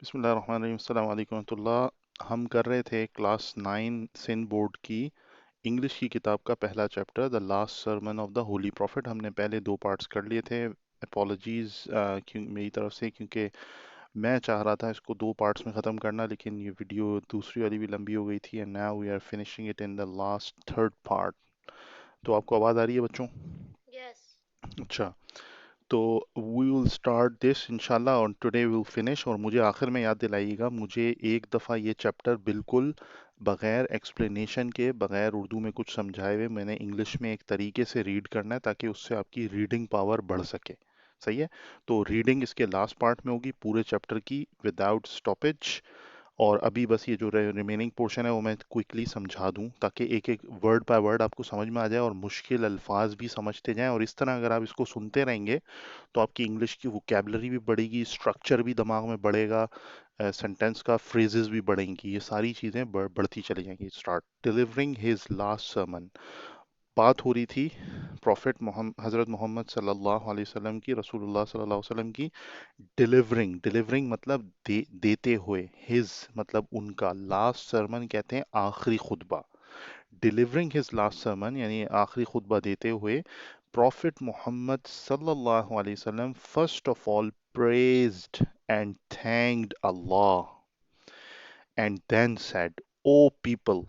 بسم اللہ الرحمن الرحیم، السلام علیکم ورحمۃ اللہ۔ ہم کر رہے تھے کلاس 9 سندھ بورڈ کی انگلش کی کتاب کا پہلا chapter the last sermon of the holy prophet. ہم نے پہلے دو پارٹس کر لیے تھے۔ اپولوجیز میری طرف سے، کیونکہ میں چاہ رہا تھا اس کو دو پارٹس میں ختم کرنا، لیکن یہ ویڈیو دوسری والی بھی لمبی ہو گئی تھی، and now we are finishing it in the last third part. تو آپ کو آواز آ رہی ہے بچوں؟ Yes. اچھا، تو وی ول اسٹارٹ دس انشاءاللہ اور ٹوڈے وی ول فنش۔ اور مجھے آخر میں یاد دلائیے گا، مجھے ایک دفعہ یہ چیپٹر بالکل بغیر ایکسپلینیشن کے، بغیر اردو میں کچھ سمجھائے ہوئے، میں نے انگلش میں ایک طریقے سے ریڈ کرنا ہے تاکہ اس سے آپ کی ریڈنگ پاور بڑھ سکے۔ صحیح ہے؟ تو ریڈنگ اس کے لاسٹ پارٹ میں ہوگی پورے چیپٹر کی وداؤٹ سٹاپیج، اور ابھی بس یہ جو ریمیننگ پورشن ہے وہ میں کوئکلی سمجھا دوں تاکہ ایک ایک ورڈ بائی ورڈ آپ کو سمجھ میں آ جائے اور مشکل الفاظ بھی سمجھتے جائیں، اور اس طرح اگر آپ اس کو سنتے رہیں گے تو آپ کی انگلش کی ووکیبلری بھی بڑھے گی، اسٹرکچر بھی دماغ میں بڑھے گا، سینٹینس کا فریزز بھی بڑھیں گی، یہ ساری چیزیں بڑھتی چلی جائیں گی۔ Start delivering his last sermon. بات ہو رہی تھی پروفٹ محمد، حضرت محمد صلی اللہ علیہ وسلم کی، رسول اللہ صلی اللہ علیہ وسلم کی ڈیلیورنگ مطلب دیتے ہوئے، ہز مطلب ان کا، لاسٹ سرمن کہتے ہیں آخری خطبہ۔ ڈیلیورنگ ہز لاسٹ سرمن یعنی آخری خطبہ دیتے ہوئے پروفٹ محمد صلی اللہ علیہ وسلم first of all praised and thanked Allah and then said, O people۔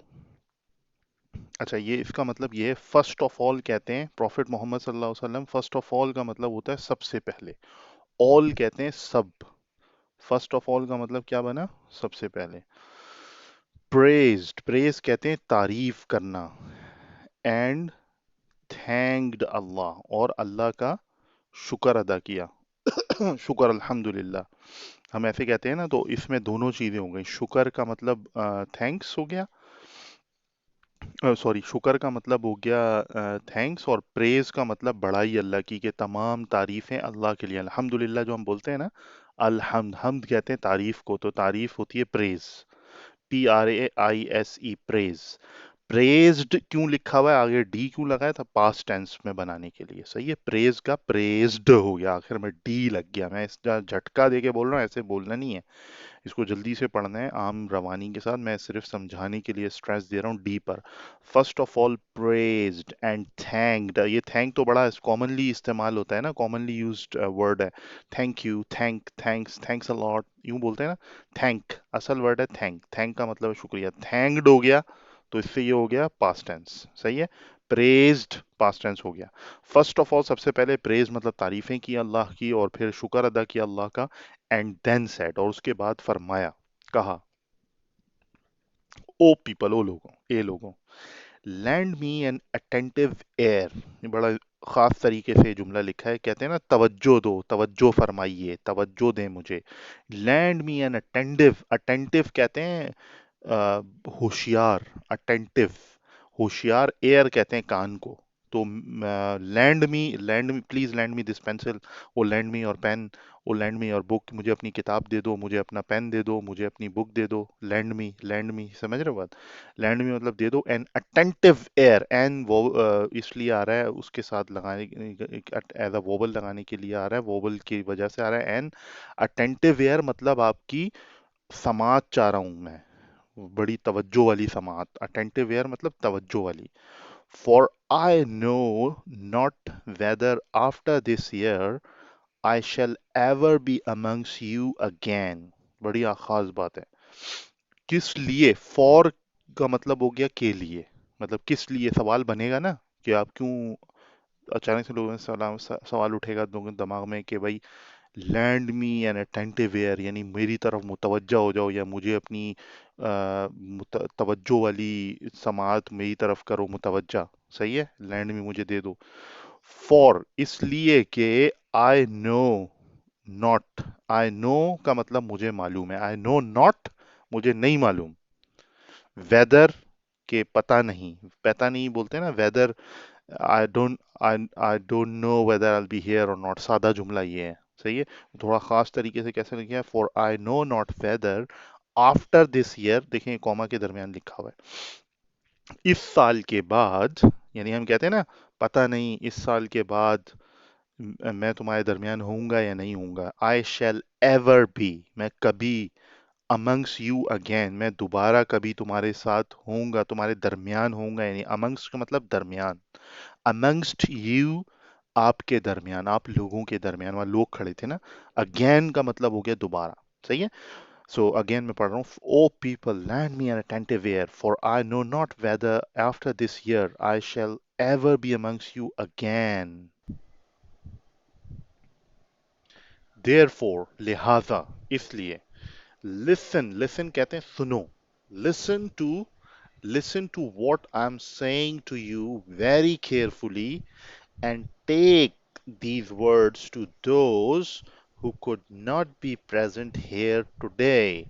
اچھا، یہ اس کا مطلب یہ ہے، فرسٹ آف آل کہتے ہیں پروفٹ محمد صلی اللہ علیہ وسلم، فرسٹ آف آل کا مطلب ہوتا ہے سب سے پہلے، آل کہتے ہیں سب، فرسٹ آف آل کا مطلب کیا بنا؟ سب سے پہلے۔ پریز کہتے ہیں تعریف کرنا، اینڈ تھینکڈ اللہ، اور اللہ کا شکر ادا کیا، شکر الحمدللہ، ہم ایسے کہتے ہیں نا، تو اس میں دونوں چیزیں ہو گئی، شکر کا مطلب تھینکس ہو گیا، سوری، شکر کا مطلب ہو گیا تھینکس، اور پریز کا مطلب بڑائی اللہ کی، کہ تمام تعریفیں اللہ کے لیے، الحمدللہ جو ہم بولتے ہیں نا، حمد کہتے ہیں تعریف کو، تو تعریف ہوتی ہے پریز، PRAISE، پریز۔ پریزڈ کیوں لکھا ہوا ہے آگے، ڈی کیوں لگایا تھا؟ پاسٹ ٹینس میں بنانے کے لیے، صحیح ہے؟ پریز کا پریزڈ ہو گیا، آخر میں ڈی لگ گیا، میں اس کا جھٹکا دے کے بول رہا ہوں، ایسے بولنا نہیں ہے، اس کو جلدی سے پڑھنا ہے عام روانی کے ساتھ، میں صرف سمجھانے کے لیے سٹریس دے رہا ہوں ڈی پر۔ First of all praised and thanked, یہ تھینک تو بڑا کامنلی استعمال ہوتا ہے نا، کامنلی یوزڈ ورڈ ہے، thank you, thanks a lot, یوں بولتے ہیں نا، تھینک اصل ورڈ ہے تھینک، تھینک کا مطلب ہے شکریہ، تھینکڈ ہو گیا تو اس سے یہ ہو گیا پاسٹ ٹینس، صحیح ہے؟ پریزڈ پاسٹ ٹینس ہو گیا۔ فرسٹ آف آل سب سے پہلے پریز مطلب تعریفیں کی اللہ کی، اور پھر شکر ادا کیا اللہ کا، اینڈ دین سیڈ، اور اس کے بعد فرمایا، کہا، او پیپل، او لوگوں، اے لوگوں، لینڈ می این اٹینٹیو ایئر، یہ بڑا خاص طریقے سے یہ جملہ لکھا ہے، کہتے ہیں نا توجہ دو، توجہ فرمائیے، توجہ دیں مجھے، لینڈ می این اٹینٹیو، اٹینٹیو کہتے ہیں ہوشیار، اٹینٹیو ہوشیار، ایئر کہتے ہیں کان کو، تو lend me please, lend me this pencil, O lend me your pen, O lend me اور بک، مجھے اپنی کتاب دے دو، مجھے اپنا پین دے دو، مجھے اپنی بک دے دو، لینڈ می سمجھ رہے ہو بات؟ لینڈ می مطلب دے دو، این اٹینٹیو ایئر، این وہ اس لیے آ رہا ہے اس کے ساتھ لگانے، ایز اے ووبل لگانے کے لیے آ رہا ہے، ووبل کی وجہ سے آ رہا ہے، این اٹینٹیو ایئر مطلب آپ کی سماعت چاہ رہا ہوں میں، بڑی توجہ والی سماعت، اٹینٹیو ایئر مطلب توجہ والی۔ For I know not whether after this year I shall ever be amongst you again، بڑی خاص بات ہے، کس لیے؟ فور کا مطلب ہو گیا کے لیے، مطلب کس لیے، سوال بنے گا نا کہ آپ کیوں، اچانک سے لوگوں سے سوال اٹھے گا لوگوں کے دماغ میں کہ بھائی لینڈ می این اٹینٹیو ایئر، یعنی میری طرف متوجہ ہو جاؤ، یا مجھے اپنی توجہ والی سماعت میری طرف کرو متوجہ، صحیح ہے؟ لینڈ می مجھے دے دو، فور اس لیے کہ آئی نو ناٹ، آئی نو کا مطلب مجھے معلوم ہے، آئی نو ناٹ مجھے نہیں معلوم، ویدر کہ پتہ نہیں، پتہ نہیں بولتے ہیں نا، whether, I don't I don't know whether I be here or not, سادہ جملہ یہ ہے، صحیح ہے؟ تھوڑا خاص طریقے سے کیسے لکھا ہے، for I know not whether after this year, دیکھیں کوما کے درمیان لکھا ہوا ہے، اس سال کے بعد، یعنی ہم کہتے ہیں نا پتہ نہیں اس سال کے بعد मैं तुम्हारे दरमियान होऊंगा या नहीं होऊंगा, आई शैल एवर बी, मैं कभी, अमंग्स यू अगेन, मैं दोबारा कभी तुम्हारे साथ होऊंगा, तुम्हारे दरमियान होऊंगा या नहीं, अमंग्स का मतलब दरमियान, अमंगस्ट यू, आपके दरमियान, आप लोगों के दरमियान, वहां लोग खड़े थे ना, अगेन का मतलब हो गया दोबारा, सही है। सो अगेन मैं पढ़ रहा हूँ, O people lend me an attentive ear, for I know not whether after this year I shall ever be amongst you again, therefore, लिहाजा, इसलिए, लिसन, लिसन कहते हैं सुनो, listen to, listen to what I'm saying to you very carefully and take these words to those who could not be present here today.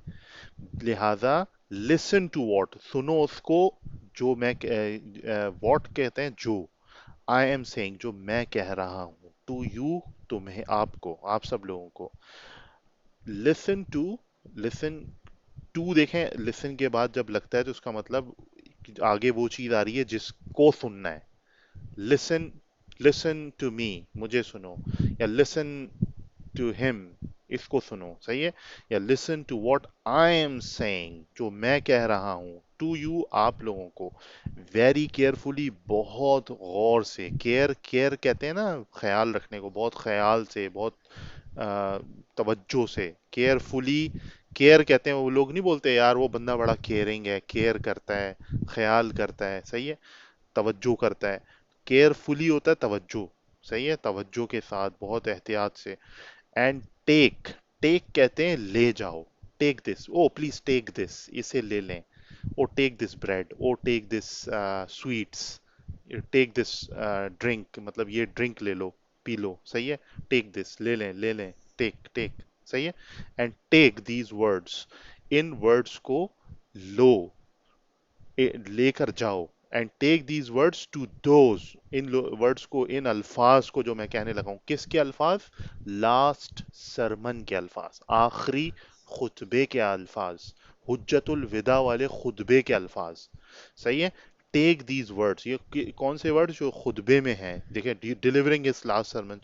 लिहाजा, listen to what, सुनो उसको, जो मैं what कहते हैं जो, I am saying, जो मैं कह रहा हूं, to you, तुम्हें, आपको, आप सब लोगों को, listen to, listen to, देखें listen के बाद जब लगता है तो उसका मतलब आगे वो चीज आ रही है जिसको सुनना है, लिसन, लिसन टू मी, मुझे सुनो, या लिसन टू हिम, इसको सुनो, सही है, या listen to what I am saying, जो मैं कह रहा हूं, टू यू, आप लोगों को, वेरी केयरफुली, बहुत गौर से, केयर, केयर कहते हैं ना ख्याल रखने को, बहुत ख्याल से, बहुत तवज्जो से, केयरफुली, केयर कहते हैं, वो लोग नहीं बोलते यार वो बंदा बड़ा केयरिंग है, केयर करता है, ख्याल करता है, सही है, तवज्जो करता है, केयरफुली होता है तवज्जो, सही है, तवज्जो के साथ, बहुत एहतियात से, एंड टेक, टेक कहते हैं ले जाओ, take this, O please take this, इसे ले लें, O take this bread, O take this sweets, take this drink, मतलब ये ड्रिंक ले लो, पी लो, सही है, टेक दिस, ले लें, ले लें, टेक, टेक, सही है, एंड टेक दीज वर्ड्स, इन वर्ड्स को लो, लेकर जाओ, and take these words to those, इन वर्ड्स को, इन अल्फाज को जो मैं कहने लगा हूं, किसके अल्फाज, लास्ट सरमन के अल्फाज, आखिरी खुतबे के अल्फाज, हुज्जतुल विदा वाले खुतबे के अल्फाज, सही है, टेक दीज वर्ड्स, ये कौन से वर्ड्स जो खुतबे में हैं, देखिए, डिलीवरिंग इस लास्ट सरमन,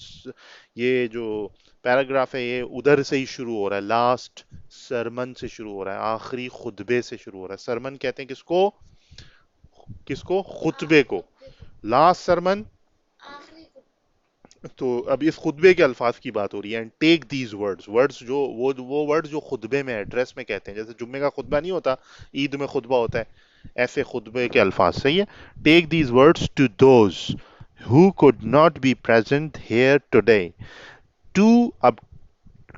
ये जो पैराग्राफ है ये उधर से ही शुरू हो रहा है, लास्ट सरमन से शुरू हो रहा है, आखिरी खुतबे से शुरू हो रहा है, सरमन कहते हैं किसको, किसको, खुतबे को, लास्ट सरमन, तो अब इस खुतबे के अल्फाज की बात हो रही है, and take these words, words जो वो वर्ड्स जो खुतबे में एड्रेस में कहते हैं, जैसे जुम्मे का खुतबा नहीं होता, ईद में खुतबा होता है, ऐसे खुतबे के अल्फाज, सही है, take these words to those who could not be present here today, to, अब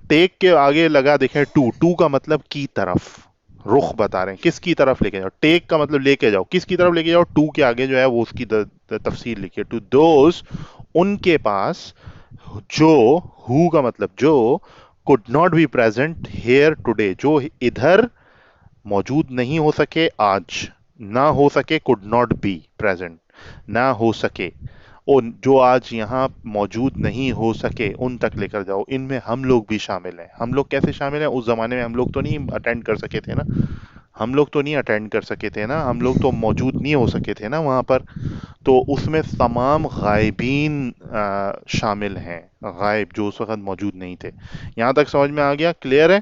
टेक के आगे लगा देखें टू, टू का मतलब की तरफ, रुख बता रहे हैं किसकी तरफ लेके जाओ, टेक का मतलब लेके जाओ, किसकी तरफ लेके जाओ, टू के आगे जो है वो उसकी तफसीर लिखिए, टू दोज, उनके पास, जो, हु का मतलब जो, could not be present here today, जो इधर मौजूद नहीं हो सके आज, ना हो सके, कुड नॉट बी प्रेजेंट, ना हो सके, और जो आज यहाँ मौजूद नहीं हो सके उन तक लेकर जाओ, इनमें हम लोग भी शामिल हैं, हम लोग कैसे शामिल हैं, उस जमाने में हम लोग तो नहीं अटेंड कर सके थे ना, हम लोग तो नहीं अटेंड कर सके थे ना, हम लोग तो मौजूद नहीं हो सके थे ना वहां पर, तो उसमें तमाम गायबीन शामिल हैं, गायब जो उस वक्त मौजूद नहीं थे, यहाँ तक समझ में आ गया, क्लियर है।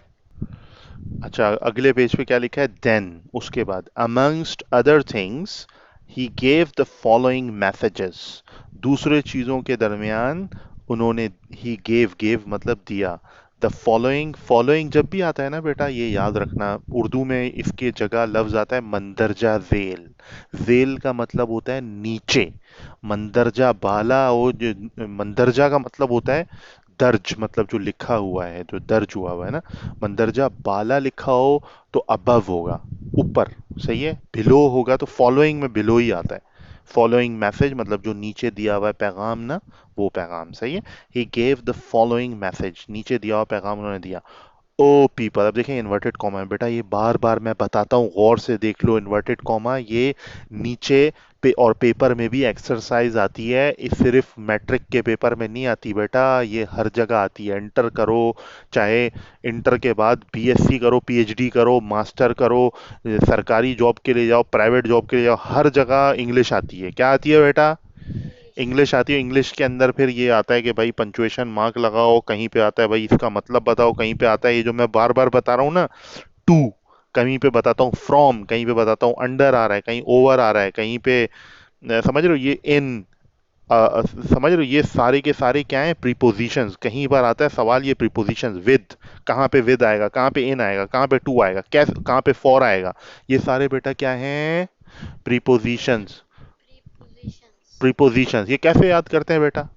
अच्छा, अगले पेज पे क्या लिखा है, देन, उसके बाद, amongst other things he gave the following messages, दूसरे चीजों के दरमियान उन्होंने, ही गेव, गेव मतलब दिया, द फॉलोइंग, फॉलोइंग जब भी आता है ना बेटा ये याद रखना, उर्दू में इसके जगह लफ्ज आता है मंदरजा झेल, झेल का मतलब होता है नीचे, मंदरजा बाला, वो जो मंदरजा का मतलब होता है दर्ज, मतलब जो लिखा हुआ है, जो दर्ज हुआ है ना, मंदरजा बाला लिखा हो तो अबव होगा, ऊपर, सही है, बिलो होगा तो फॉलोइंग में बिलो ही आता है, फॉलोइंग मैसेज मतलब जो नीचे दिया हुआ है पैगाम ना, वो पैगाम, सही है, he gave the following message, नीचे दिया हुआ पैगाम उन्होंने दिया, ओ पीपल, अब देखें इन्वर्टेड कॉमा है बेटा, ये बार बार मैं बताता हूँ, गौर से देख लो, इन्वर्टेड कॉमा ये नीचे पे, और पेपर में भी एक्सरसाइज आती है, ये सिर्फ मैट्रिक के पेपर में नहीं आती बेटा, ये हर जगह आती है, इंटर करो, चाहे इंटर के बाद बीएससी करो, पीएचडी करो, मास्टर करो, सरकारी जॉब के लिए जाओ, प्राइवेट जॉब के लिए जाओ, हर जगह इंग्लिश आती है, क्या आती है बेटा, इंग्लिश आती है, इंग्लिश के अंदर फिर ये आता है कि भाई पंचुएशन मार्क लगाओ, कहीं पे आता है भाई इसका मतलब बताओ, कहीं पे आता है ये जो मैं बार बार बता रहा हूँ ना, टू, कहीं पे बताता हूँ फ्रॉम, कहीं पे बताता हूँ अंडर आ रहा है, कहीं ओवर आ रहा है, कहीं पे समझ रहे हो ये इन, समझ रहे हो ये सारे के सारे क्या हैं, प्रीपोजिशंस। कहीं पर आता है सवाल ये प्रीपोजिशंस विद, कहाँ पे विद आएगा, कहाँ पे इन आएगा, कहाँ पे टू आएगा, कैसे कहाँ पे फॉर आएगा, ये सारे बेटा क्या हैं, प्रीपोजिशंस। प्रीपोजिशंस ये कैसे याद करते हैं बेटा,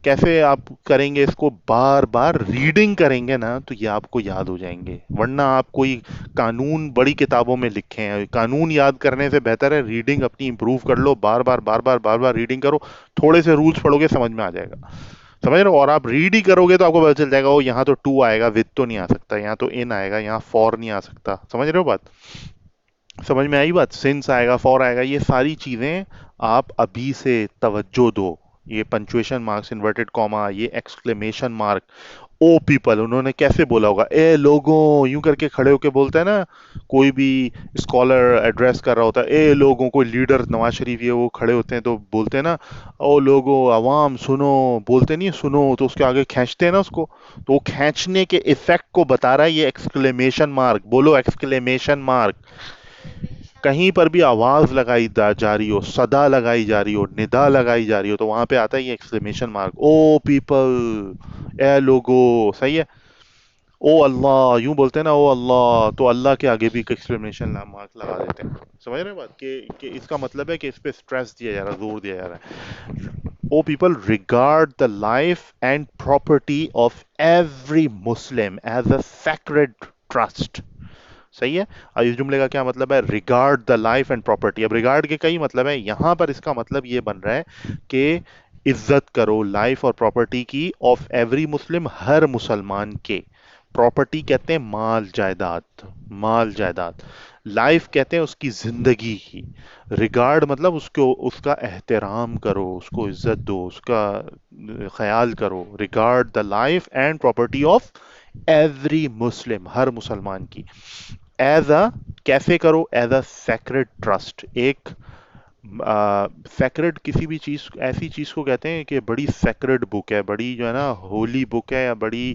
कैसे आप करेंगे इसको, बार बार रीडिंग करेंगे ना तो ये आपको याद हो जाएंगे, वरना आप कोई कानून बड़ी किताबों में लिखे हैं, कानून याद करने से बेहतर है रीडिंग अपनी इंप्रूव कर लो, बार बार बार बार बार बार रीडिंग करो, थोड़े से रूल्स पढ़ोगे समझ में आ जाएगा, समझ रहे हो, और आप रीड ही करोगे तो आपको पता चल जाएगा, ओ यहाँ तो टू आएगा, विद तो नहीं आ सकता, यहाँ तो इन आएगा, यहाँ फॉर नहीं आ सकता, समझ रहे हो बात, समझ में आई बात, सिंस आएगा, फॉर आएगा, ये सारी चीजें आप अभी से तवज्जो दो, ये पंचुएशन मार्क्स, इन्वर्टेड कॉमा, ये एक्सक्लेमेशन मार्क, ओ पीपल, उन्होंने कैसे बोला होगा, ए लोगों, यूं करके खड़े होके बोलता है ना, कोई भी स्कॉलर एड्रेस कर रहा होता है, ए लोगों, कोई लीडर, नवाज शरीफ ये वो खड़े होते हैं तो बोलते हैं ना, ओ लोगों अवाम सुनो, बोलते नहीं है, सुनो, तो उसके आगे खींचते हैं ना उसको, तो वो खींचने के इफेक्ट को बता रहा है ये एक्सक्लेमेशन मार्क, बोलो एक्सक्लेमेशन मार्क, कहीं पर भी आवाज लगाई जा रही हो, सदा लगाई जा रही हो, निदा लगाई जा रही हो, तो वहां पे आता है ये एक्सक्लेमेशन मार्क, ओ पीपल, ए लोगो, सही है, ओ अल्लाह, यूं बोलते हैं ना, ओ अल्लाह, तो अल्लाह के आगे भी एक एक्सक्लेमेशन मार्क लगा देते हैं, समझ रहे हैं बात, कि इसका मतलब है कि इस पे स्ट्रेस दिया जा रहा है, जोर दिया जा रहा है, O people regard the life and property of every Muslim as a sacred trust, सही है। अब इस जुमले का क्या मतलब है, regard the life and property, अब रिगार्ड के कई मतलब है, यहां पर इसका मतलब ये बन रहा है कि इज्जत करो लाइफ और प्रॉपर्टी की, ऑफ एवरी मुस्लिम, हर मुसलमान के, प्रॉपर्टी कहते हैं माल जायदाद, माल जायदाद, लाइफ कहते हैं उसकी जिंदगी की, रिगार्ड मतलब उसको, उसका एहतराम करो, उसको इज्जत दो, उसका ख्याल करो, regard the life and property of every Muslim, हर मुसलमान की, एज अ, कैसे करो, एज अ सेक्रेड ट्रस्ट, एक सेक्रेड, किसी भी चीज, ऐसी चीज को कहते हैं कि बड़ी सेक्रेड बुक है, बड़ी जो है ना होली बुक है, या बड़ी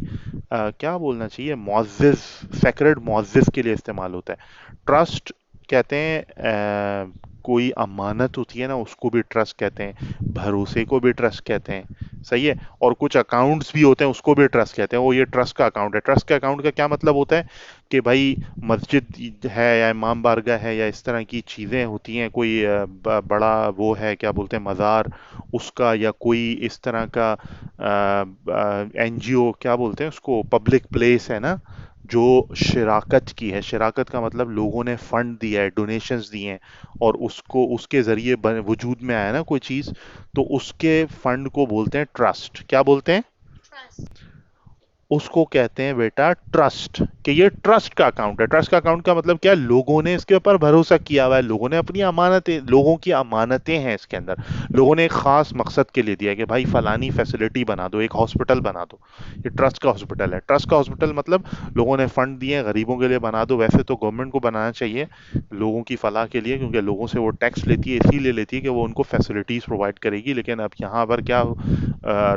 क्या बोलना चाहिए, मुअज़्ज़िज़, सेक्रेड मुअज़्ज़िज़ के लिए इस्तेमाल होता है, ट्रस्ट कहते हैं कोई अमानत होती है ना उसको भी ट्रस्ट कहते हैं, भरोसे को भी ट्रस्ट कहते हैं, सही है, और कुछ अकाउंट्स भी होते हैं उसको भी ट्रस्ट कहते हैं, वो ये ट्रस्ट का अकाउंट है, ट्रस्ट के अकाउंट का क्या मतलब होता है कि भाई मस्जिद है या इमाम बारगाह है या इस तरह की चीज़ें होती हैं, कोई बड़ा वो है, क्या बोलते हैं, मज़ार, उसका, या कोई इस तरह का एनजीओ, क्या बोलते हैं उसको, पब्लिक प्लेस है ना, जो शराकत की है, शराकत का मतलब लोगों ने फंड दिया है, डोनेशंस दिए हैं, और उसको उसके ज़रिए वजूद में आया ना कोई चीज़, तो उसके फंड को बोलते हैं ट्रस्ट, क्या बोलते हैं, उसको कहते हैं बेटा ट्रस्ट, कि ये ट्रस्ट का अकाउंट है, ट्रस्ट का अकाउंट का मतलब क्या है, लोगों ने इसके ऊपर भरोसा किया हुआ है, लोगों ने अपनी अमानतें, लोगों की अमानतें हैं इसके अंदर, लोगों ने एक खास मकसद के लिए दिया है कि भाई फलानी फैसिलिटी बना दो, एक हॉस्पिटल बना दो, ये ट्रस्ट का हॉस्पिटल है, ट्रस्ट का हॉस्पिटल मतलब लोगों ने फंड दिए हैं, गरीबों के लिए बना दो, वैसे तो गवर्नमेंट को बनाना चाहिए लोगों की फलाह के लिए, क्योंकि लोगों से वो टैक्स लेती है, इसीलिए लेती है कि वो उनको फैसिलिटीज प्रोवाइड करेगी, लेकिन अब यहाँ पर क्या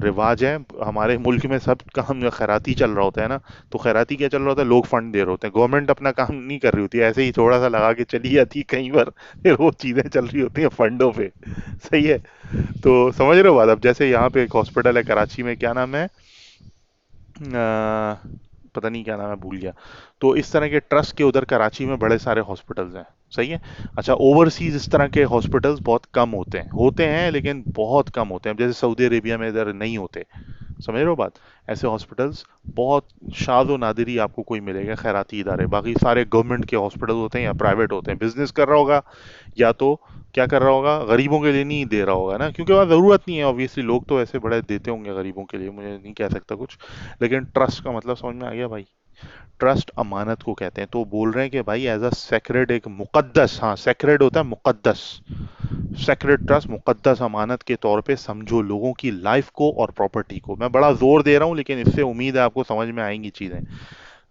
रिवाज है हमारे मुल्क में, सब काम खैराती चल रहा होता है ना, तो खैराती क्या चल रहा होता है, लोग फंड दे रहे होते हैं, गवर्नमेंट अपना काम नहीं कर रही होती है, ऐसे ही थोड़ा सा लगा के चली जाती है कहीं पर, फिर वो चीजें चल रही होती हैं फंडों पे, सही है, तो समझ रहे हो बात, अब जैसे यहाँ पे एक हॉस्पिटल है कराची में, क्या नाम है, पता नहीं क्या नाम है, भूल गया, तो इस तरह के ट्रस्ट के उधर कराची में बड़े सारे हॉस्पिटल्स हैं, सही है, अच्छा ओवरसीज इस तरह के हॉस्पिटल्स बहुत कम होते हैं लेकिन बहुत कम होते हैं, जैसे सऊदी अरेबिया में इधर नहीं होते, समझ रहे हो बात, ऐसे हॉस्पिटल्स बहुत शाज़ व नादिर ही आपको कोई मिलेगा, खैराती इदारे, बाकी सारे गवर्नमेंट के हॉस्पिटल होते हैं या प्राइवेट होते हैं, बिजनेस कर रहा होगा या तो क्या कर रहा होगा, गरीबों के लिए नहीं दे रहा होगा ना, क्योंकि वहाँ ज़रूरत नहीं है, ऑब्वियसली लोग तो ऐसे बड़े देते होंगे गरीबों के लिए, मुझे नहीं कह सकता कुछ, लेकिन ट्रस्ट का मतलब समझ में आ गया भाई, ट्रस्ट अमानत को कहते हैं, तो बोल रहे हैं कि भाई एज अ सेक्रेड, एक मुकद्दस, हाँ सेक्रेड होता है मुकद्दस, सेक्रेड ट्रस्ट, मुकद्दस अमानत के तौर पे समझो लोगों की लाइफ को और प्रॉपर्टी को, मैं बड़ा जोर दे रहा हूं लेकिन इससे उम्मीद है आपको समझ में आएंगी चीजें,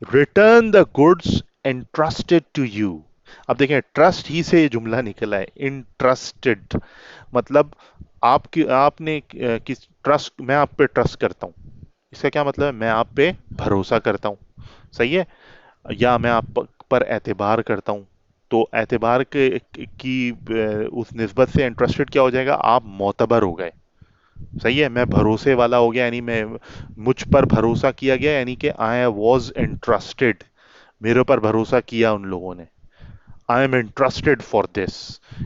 return the goods entrusted to you, अब देखें, ट्रस्ट ही से ये जुमला निकला है, इंट्रस्टेड। मतलब आपकी आपने किस ट्रस्ट, मैं आप पे ट्रस्ट करता हूँ, इसका क्या मतलब है? मैं आप पे भरोसा करता हूँ, सही है। या मैं आप पर एतबार करता हूँ। तो एतबार की उस निस्बत से इंटरेस्टेड क्या हो जाएगा? आप मोतबर हो गए, सही है। मैं भरोसे वाला हो गया, यानी मैं, मुझ पर भरोसा किया गया, यानी कि आई वॉज इंटरेस्टेड, मेरे पर भरोसा किया उन लोगों ने। I am interested for this,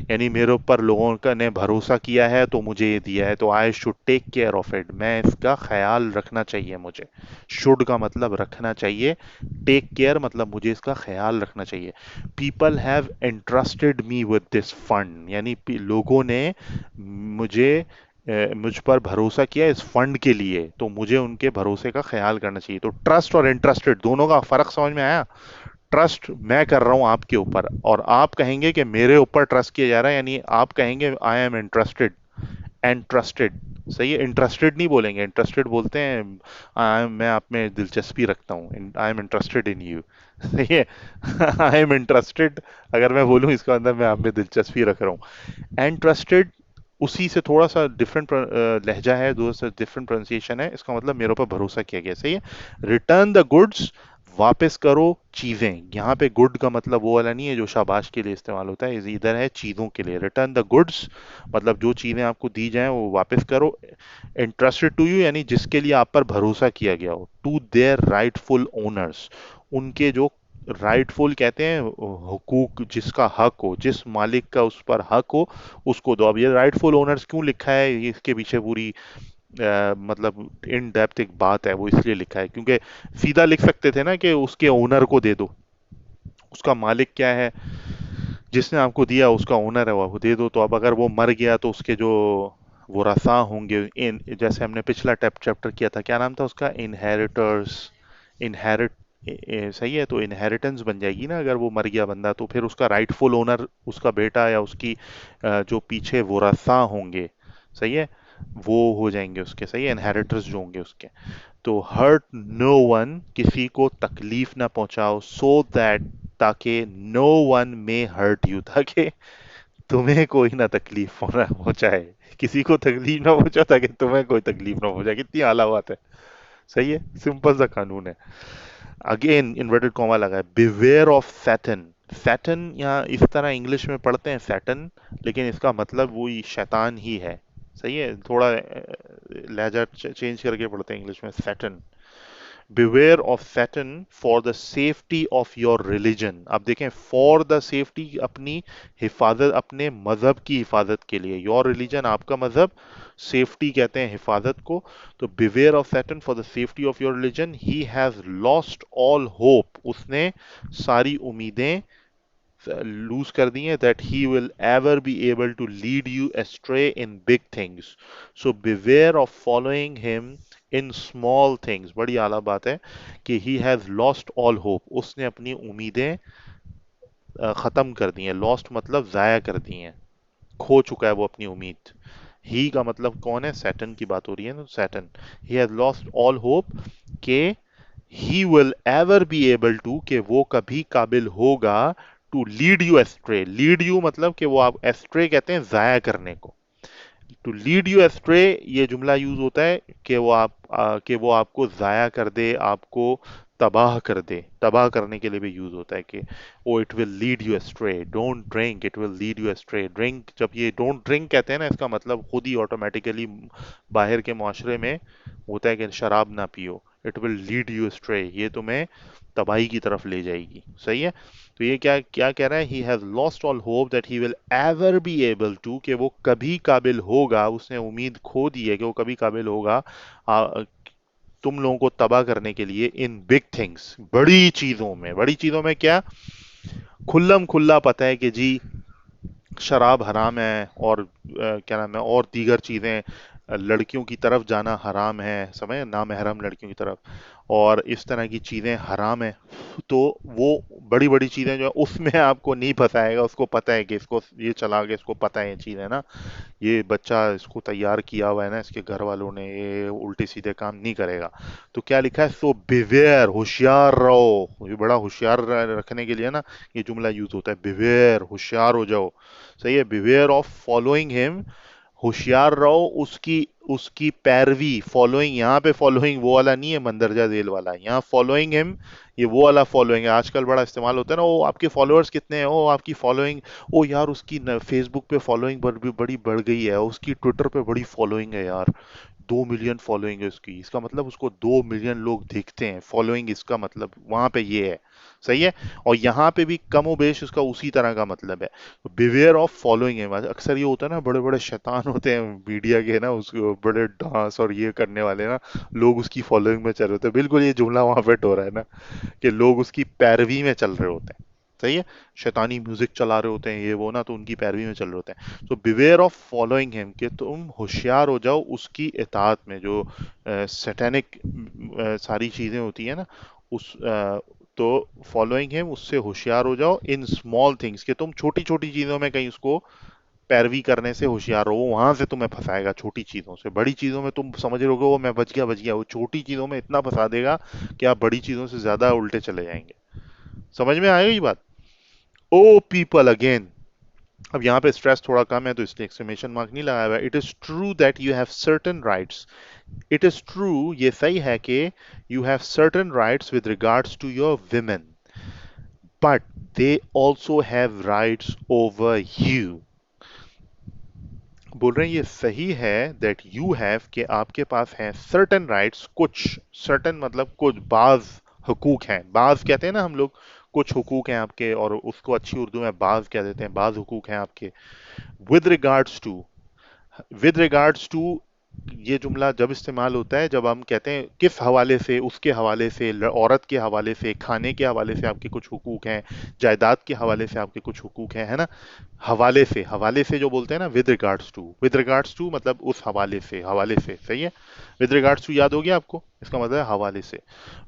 यानी मेरे ऊपर लोगों का ने भरोसा किया है तो मुझे ये दिया है, तो I should take care of it, मैं इसका ख्याल रखना चाहिए मुझे। शुड का मतलब रखना चाहिए, टेक केयर मतलब मुझे इसका ख्याल रखना चाहिए। People have entrusted me with this fund, यानी लोगों ने मुझे मुझ पर भरोसा किया इस फंड के लिए, तो मुझे उनके भरोसे का ख्याल करना चाहिए। तो ट्रस्ट और इंटरेस्टेड दोनों का फर्क समझ में आया? ट्रस्ट मैं कर रहा हूं आपके ऊपर, और आप कहेंगे कि मेरे ऊपर ट्रस्ट किया जा रहा है, यानी आप कहेंगे I am interested and trusted. सही है, इंटरेस्टेड नहीं बोलेंगे, इंटरेस्टेड बोलते हैं मैं आप में दिलचस्पी रखता हूँ, I am interested in you. सही है। आई एम इंटरेस्टेड, अगर मैं बोलूँ इसका अंदर मैं आप में दिलचस्पी रख रहा हूँ। एंड ट्रस्टेड उसी से थोड़ा सा डिफरेंट लहजा है, दो से डिफरेंट प्रोनाउंसिएशन है, इसका मतलब मेरे ऊपर भरोसा किया गया, सही है। रिटर्न द गुड्स, वापस करो चीजें। यहाँ पे गुड का मतलब वो वाला नहीं है जो शाबाश के लिए इस्तेमाल होता है, इधर है चीजों के लिए। रिटर्न द गुड्स मतलब जो चीजें आपको दी जाएं वो वापस करो। इंटरेस्टेड टू यू यानी जिसके लिए आप पर भरोसा किया गया हो। टू देयर राइटफुल ओनर्स, उनके जो राइटफुल कहते हैं हुकूक, जिसका हक हो, जिस मालिक का उस पर हक हो, उसको दो। अब ये राइटफुल ओनर्स क्यों लिखा है, ये इसके पीछे पूरी मतलब इन डेप्थ एक बात है, वो इसलिए लिखा है क्योंकि सीधा लिख सकते थे ना कि उसके ओनर को दे दो, उसका मालिक क्या है, जिसने आपको दिया उसका ओनर है, वो दे दो। तो अब अगर वो मर गया तो उसके जो वो रसा होंगे, इन जैसे हमने पिछला चैप्टर किया था, क्या नाम था उसका, इनहेरिटर्स, इनहेरिट, सही है। तो इनहेरिटेंस बन जाएगी ना अगर वो मर गया बंदा, तो फिर उसका राइटफुल ओनर उसका बेटा या उसकी जो पीछे वो रसा होंगे, सही है, वो हो जाएंगे उसके, सही है, इनहेरिटर्स जो होंगे उसके। तो हर्ट नो वन, किसी को तकलीफ ना पहुंचाओ, सो दैट, ताकि नो वन में हर्ट यू, ताकि तुम्हें कोई ना तकलीफ होना पहुंचाए, किसी को तकलीफ ना पहुंचा ताकि तुम्हें कोई तकलीफ ना पहुंचाए। कितनी आला बात है, सही है, सिंपल सा कानून है। अगेन इन्वर्टेड कॉमा लगा है, बिवेयर ऑफ सैटन। सैटन यहाँ इस तरह इंग्लिश में पढ़ते हैं सैटन, लेकिन इसका मतलब वही शैतान ही है, सही है। थोड़ा लहजा चेंज करके पढ़ते हैं इंग्लिश में, Satan. Beware of Satan for the safety of your religion. अब देखें, फॉर द सेफ्टी, अपनी हिफाजत, अपने मजहब की हिफाजत के लिए, योर रिलीजन आपका मजहब, सेफ्टी कहते हैं हिफाजत को। तो beware of Satan for the safety of your religion, he has lost all hope, उसने सारी उम्मीदें लूज कर दी हैं, that he will ever be able to lead you astray in big things, so beware of following him in small things. बड़ी आला बात है कि he has lost all hope, उसने अपनी उम्मीदें खत्म कर दी हैं। लॉस्ट मतलब जाया कर दी हैं, खो चुका है वो अपनी उम्मीद। ही का मतलब कौन है? सैटन की बात हो रही है ना, Satan. He has lost all hope के he will ever be able to, कि वो कभी काबिल होगा, to lead you astray. Lead you मतलब कि वो, आप एस्ट्रे कहते हैं जाया करने को, टू लीड यू एस्ट्रे, ये जुमला यूज होता है कि वो कि वो आपको जाया कर दे, आपको तबाह कर दे। तबाह करने के लिए भी यूज होता है कि O it will lead you astray, don't drink, it will lead you astray. Drink, जब ये डोंट ड्रिंक कहते हैं ना, इसका मतलब खुद ही ऑटोमेटिकली बाहर के माशरे में होता है कि शराब ना पियो। It will lead you ashtray, ये तुम्हें तबाही की तरफ ले जाएगी, सही है। तो ये क्या क्या कह रहा है? He has lost all hope that he will ever be able to, कि वो कभी काबिल होगा, उसने उम्मीद खो दी है कि वो कभी काबिल होगा आ, तुम लोगों को तबाह करने के लिए, इन बिग थिंग्स, बड़ी चीजों में। बड़ी चीजों में क्या? खुल्लम खुल्ला पता है कि जी शराब हराम है, और क्या नाम है, और दीगर चीजें, लड़कियों की तरफ जाना हराम है, समझे, नामहरम लड़कियों की तरफ, और इस तरह की चीजें हराम है। तो वो बड़ी बड़ी चीजें जो है उसमें आपको नहीं फंसाएगा, उसको पता है कि इसको ये चला के, इसको पता है ये चीज है ना, ये बच्चा इसको तैयार किया हुआ है ना इसके घर वालों ने, ये उल्टे सीधे काम नहीं करेगा। तो क्या लिखा है, सो बिवेयर, होशियार रहो। ये बड़ा होशियार रखने के लिए ना ये जुमला यूज होता है, बिवेयर, होशियार हो जाओ। सही है, बिवेयर ऑफ फॉलोइंग हिम, होशियार रहो उसकी उसकी पैरवी। फॉलोइंग, यहाँ पे फॉलोइंग वो वाला नहीं है मंदरजा झेल वाला, यहाँ फॉलोइंग हिम ये वो वाला फॉलोइंग है, आजकल बड़ा इस्तेमाल होता है ना, वो आपके फॉलोअर्स कितने हैं, वो आपकी फॉलोइंग, ओ यार उसकी फेसबुक पे फॉलोइंग बड़ी बढ़ गई है, उसकी ट्विटर पे बड़ी फॉलोइंग है यार, 2 मिलियन फॉलोइंग है उसकी, इसका मतलब उसको 2 मिलियन लोग देखते हैं, फॉलोइंग इसका मतलब वहां पे ये है। सही है। और यहाँ पे भी कम बेश उसका उसी तरह का मतलब है, बिवेयर ऑफ फॉलोइंग है। अक्सर ये होता है ना, बड़े बड़े शैतान होते हैं मीडिया के ना, उसको बड़े डांस और ये करने वाले ना, लोग उसकी फॉलोइंग में चल रहे होते हैं, बिल्कुल ये जुमला वहां फिट हो रहा है ना, कि लोग उसकी पैरवी में चल रहे होते हैं। सही है, शैतानी म्यूजिक चला रहे होते हैं ये वो ना, तो उनकी पैरवी में चल रहे होते हैं। तो बिवेयर ऑफ फॉलोइंग हिम, कि तुम होशियार हो जाओ उसकी इताअत में, जो सैटेनिक सारी चीजें होती है ना, उस तो फॉलोइंग हिम, उससे होशियार हो जाओ, इन स्मॉल थिंग्स, कि तुम छोटी छोटी चीजों में कहीं उसको पैरवी करने से होशियार हो, वहां से तुम्हें फंसाएगा छोटी चीजों से। बड़ी चीजों में तुम समझ रहे हो वो मैं बच गया, वो छोटी चीजों में इतना फंसा देगा कि आप बड़ी चीजों से ज्यादा उल्टे चले जाएंगे। समझ में आएगी बात। ओ पीपल अगेन, अब यहाँ पे स्ट्रेस थोड़ा कम है तो इसलिए एक्सक्लेमेशन मार्क नहीं लगाया हुआ है। It is true that you have certain rights, it is true, ये सही है कि you have certain rights with regards to your women, but they also have rights over you. बोल रहे हैं ये सही है दैट यू हैव, कि आपके पास है सर्टेन राइट्स, कुछ, सर्टेन मतलब कुछ, बाज हुकूक हैं, बाज कहते हैं ना हम लोग, कुछ हुकूक हैं आपके, और उसको अच्छी उर्दू में बाज कह देते हैं, बाज हुकूक हैं आपके। With regards to, with regards to, ये जुमला जब इस्तेमाल होता है जब हम कहते हैं किस हवाले से, उसके हवाले से, औरत के हवाले से, खाने के हवाले से आपके कुछ हुकूक हैं, जायदाद के हवाले से आपके कुछ हुकूक हैं, है ना। हवाले से, हवाले से जो बोलते हैं ना, with regards to, with regards to मतलब उस हवाले से, हवाले से। सही है, विद रिगार्ड्स टू याद हो गया आपको, इसका मतलब है हवाले से।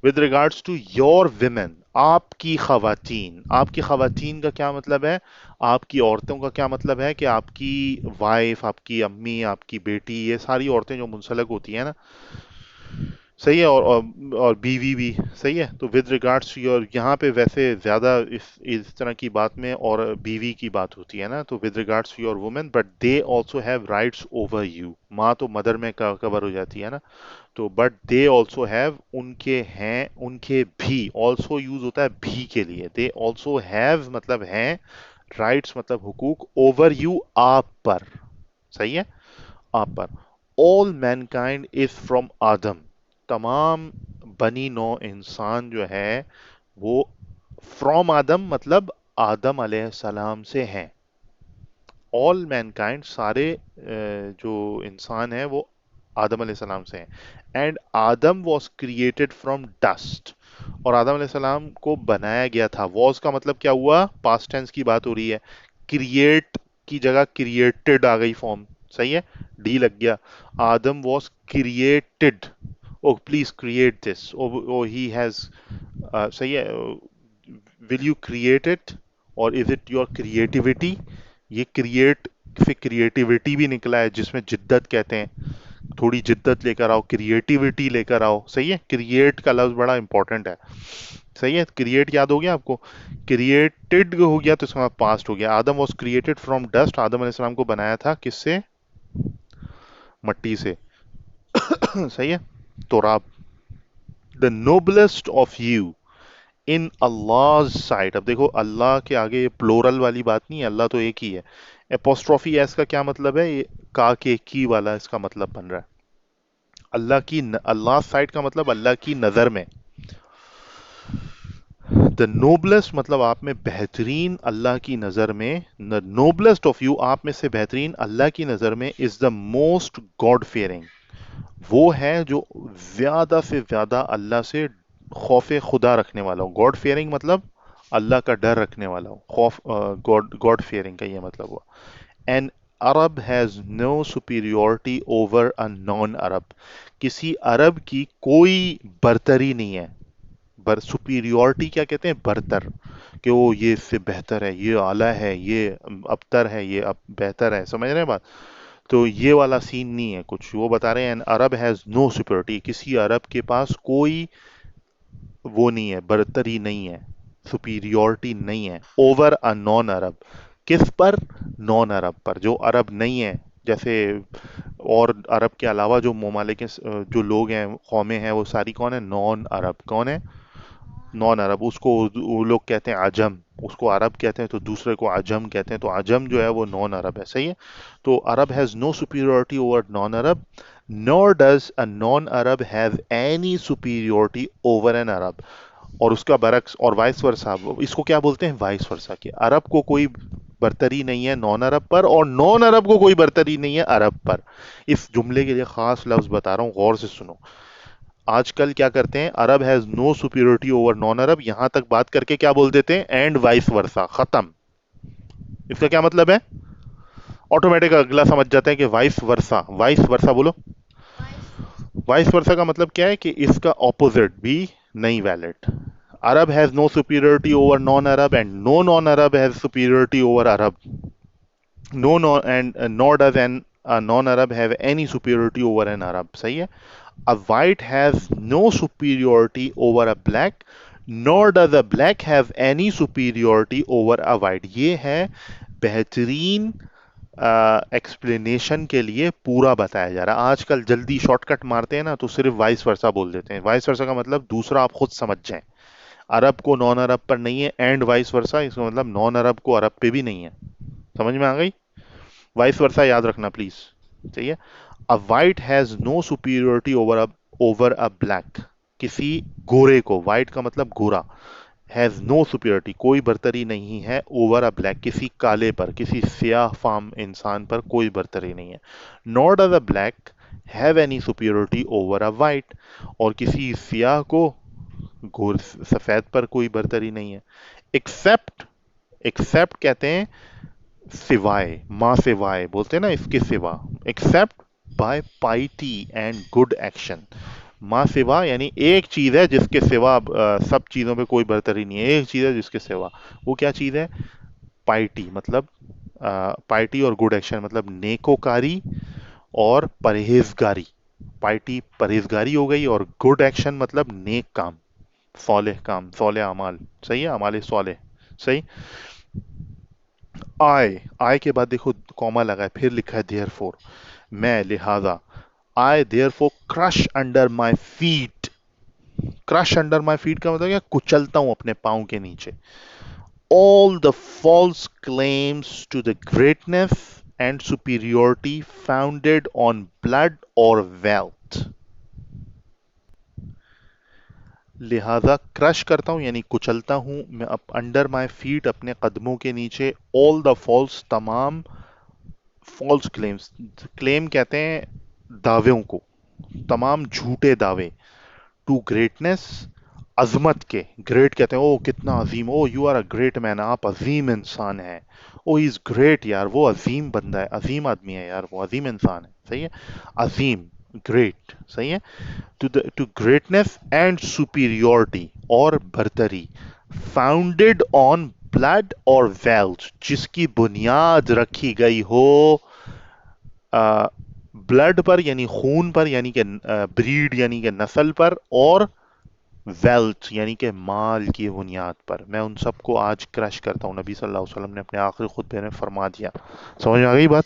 With regards to your women, आपकी खवातीन, आपकी खवातीन का क्या मतलब है, आपकी औरतों का क्या मतलब है, कि आपकी वाइफ, आपकी अम्मी, आपकी बेटी, ये सारी औरतें जो मुंसलक होती हैं ना। सही है, और बीवी भी। सही है, तो विद रिगार्ड्स टू योर, यहाँ पे वैसे ज्यादा इस तरह की बात में और बीवी की बात होती है ना, तो with regards to your women, but they also have rights over you, माँ तो मदर में कवर हो जाती है ना, तो बट दे ऑल्सो हैव, उनके हैं, उनके भी, ऑल्सो यूज होता है भी के लिए, दे ऑल्सो हैव मतलब हैं, राइट्स मतलब हुकूक, ओवर यू आप पर। सही है, आप पर। ऑल मैनकाइंड इज फ्रॉम आदम, तमाम बनी नौ इंसान जो है वो फ्रॉम आदम मतलब आदम अलैहिस्सलाम से हैं। ऑल मैनकाइंड, सारे जो इंसान हैं वो आदम अलैहिस्सलाम से हैं। And Adam was created from dust, और आदम अलैहिस्सलाम को बनाया गया था, वॉज का मतलब क्या हुआ, पास्ट टेंस की बात हो रही है, क्रिएट की जगह क्रिएटेड आ गई फॉर्म। सही है, डी लग गया, Adam was created, O please create this, O he has, सही है, विल यू क्रिएट इट, और इज इट योर क्रिएटिविटी, ये क्रिएट से क्रिएटिविटी भी निकला है, जिसमें जिद्दत कहते हैं, थोड़ी जिद्दत लेकर आओ, क्रिएटिविटी लेकर आओ। सही है, क्रिएट का लफ्ज बड़ा इंपॉर्टेंट है। सही है, क्रिएट याद हो गया आपको, क्रिएटेड हो गया तो इसका पास्ट हो गया, Adam was created from dust, Adam अलैहिस्सलाम को बनाया था किससे, मट्टी से। सही है, तोराब। The noblest of you in Allah sight, अब देखो अल्लाह के आगे ये प्लोरल वाली बात नहीं है, अल्लाह तो एक ही है। एपोस्ट्रोफी एस का क्या मतलब है, ये का के की वाला इसका मतलब बन रहा है, अल्लाह की, अल्लाह साइट का मतलब अल्लाह की नजर में। द नोबलेस्ट मतलब आप में बेहतरीन, अल्लाह की नजर में, द नोबलेस्ट ऑफ यू आप में से बेहतरीन अल्लाह की नजर में, is the most God fearing, वो है जो ज्यादा से ज्यादा अल्लाह से खौफ खुदा रखने वाला हो। गॉड फियरिंग मतलब अल्लाह का डर रखने वाला हो, खौफ, गॉड गॉड फियरिंग का ये मतलब हुआ। An Arab has no superiority over a non Arab, किसी अरब की कोई बरतरी नहीं है, सुपीरियोरिटी क्या कहते हैं, बरतर, कि वो ये इससे बेहतर है, ये आला है, ये अबतर है, ये अब बेहतर है, समझ रहे हैं बात। तो ये वाला सीन नहीं है कुछ, वो बता रहे हैं अरब हैज नो सुपीरियोरिटी, किसी अरब के पास कोई वो नहीं है, बरतरी नहीं है, सुपीरियोरिटी नहीं है ओवर अ नॉन अरब। किस पर? नॉन अरब पर, जो अरब नहीं है। जैसे और अरब के अलावा जो ममालिक जो लोग हैं, कौमें हैं, वो सारी कौन है? नॉन अरब। कौन है? नॉन अरब। उसको वो लोग कहते हैं अजम, उसको अरब कहते हैं तो दूसरे को अजम कहते हैं, तो अजम जो है वो नॉन अरब है, सही है। तो Arab has no superiority over non Arab, nor does a non Arab have any superiority over an Arab. और उसका बरक्स, और वाइस वर्सा, इसको क्या बोलते हैं? वाइस वर्सा, कि अरब को कोई बरतरी नहीं है नॉन अरब पर, और नॉन अरब को कोई बरतरी नहीं है अरब पर। इस जुमले के लिए खास लफ्ज बता रहा हूं, गौर से सुनो। आजकल क्या करते हैं, Arab has no superiority over non Arab, यहां तक बात करके क्या बोल देते हैं? एंड वाइस वर्सा, खत्म। इसका क्या मतलब है? ऑटोमेटिक अगला समझ जाते हैं कि वाइस वर्सा, वाइस वर्सा बोलो। वाइस वर्सा का मतलब क्या है? कि इसका ऑपोजिट भी नहीं valid. Arab has no superiority over non Arab and no non Arab has superiority over Arab. No no and nor does an non Arab have any superiority over an Arab, सही है। A white has no superiority over a black, nor does a black have any superiority over a white. ये है बेहतरीन explanation के लिए पूरा बताया जा रहा है। आजकल जल्दी शॉर्टकट मारते हैं ना, तो सिर्फ वाइस वर्सा बोल देते हैं। वाइस वर्सा का मतलब दूसरा आप खुद समझ जाएं। अरब को नॉन अरब पर नहीं है, एंड वाइस वर्सा, इसका मतलब नॉन अरब को अरब पे भी नहीं है। समझ में आ गई? वाइस वर्सा याद रखना प्लीज, चाहिए। A white has no superiority over a black, किसी गोरे को, वाइट का मतलब गोरा, हैज नो सुपीरियोरिटी, कोई बरतरी नहीं है, ओवर अ ब्लैक, किसी काले पर, किसी सियाह फाम इंसान पर कोई बरतरी नहीं है। Nor does a black have any superiority over a white, और किसी सियाह को, घोर सफेद पर कोई बरतरी नहीं है। एक्सेप्ट, एक्सेप्ट कहते हैं सिवाय, माँ सिवाय बोलते हैं ना, इसके सिवा, except by पाइटी and good action. माँ सिवा यानी एक चीज है जिसके सिवा सब चीजों पे कोई बरतरी नहीं है, एक चीज है जिसके सिवा। वो क्या चीज है? पाइटी मतलब पाइटी, और गुड एक्शन मतलब नेकोकारी और परहेजगारी। पाइटी परहेजगारी हो गई, और गुड एक्शन मतलब नेक काम, सौले अमाल, सही है, अमाल सौले, सही। आय के बाद देखो कॉमा लगा है, फिर लिखा है देयर फोर, मैं लिहाजा, I therefore crush under my feet. Crush under my feet का मतलब क्या? कुचलता हूं अपने पांव के नीचे। All the false claims to the greatness and superiority founded on blood और वेल्थ। लिहाजा क्रश करता हूं यानी कुचलता हूं मैं, अंडर माई फीट अपने कदमों के नीचे, ऑल द फॉल्स तमाम, फॉल्स क्लेम्स, क्लेम कहते हैं दावों को, तमाम झूठे दावे, टू ग्रेटनेस, अजमत के, ग्रेट कहते हैं ओ कितना अजीम, O you are a great man, आप अजीम इंसान हैं, ओ इज ग्रेट, यार वो अजीम बंदा है, अजीम आदमी है यार, वो अजीम इंसान है, सही है। अजीम, ग्रेट, सही है। टू ग्रेटनेस एंड सुपीरियोरिटी, और बरतरी, फाउंडेड ऑन ब्लड और वेल्थ, जिसकी बुनियाद रखी गई हो ब्लड पर यानी खून पर, यानी कि ब्रीड यानी कि नस्ल पर, और वेल्थ यानी कि माल की बुनियाद पर। मैं उन सबको आज क्रश करता हूँ, नबी सल्लल्लाहु अलैहि वसल्लम ने अपने आखिरी खुतबे में फरमा दिया। समझ में आ गई बात?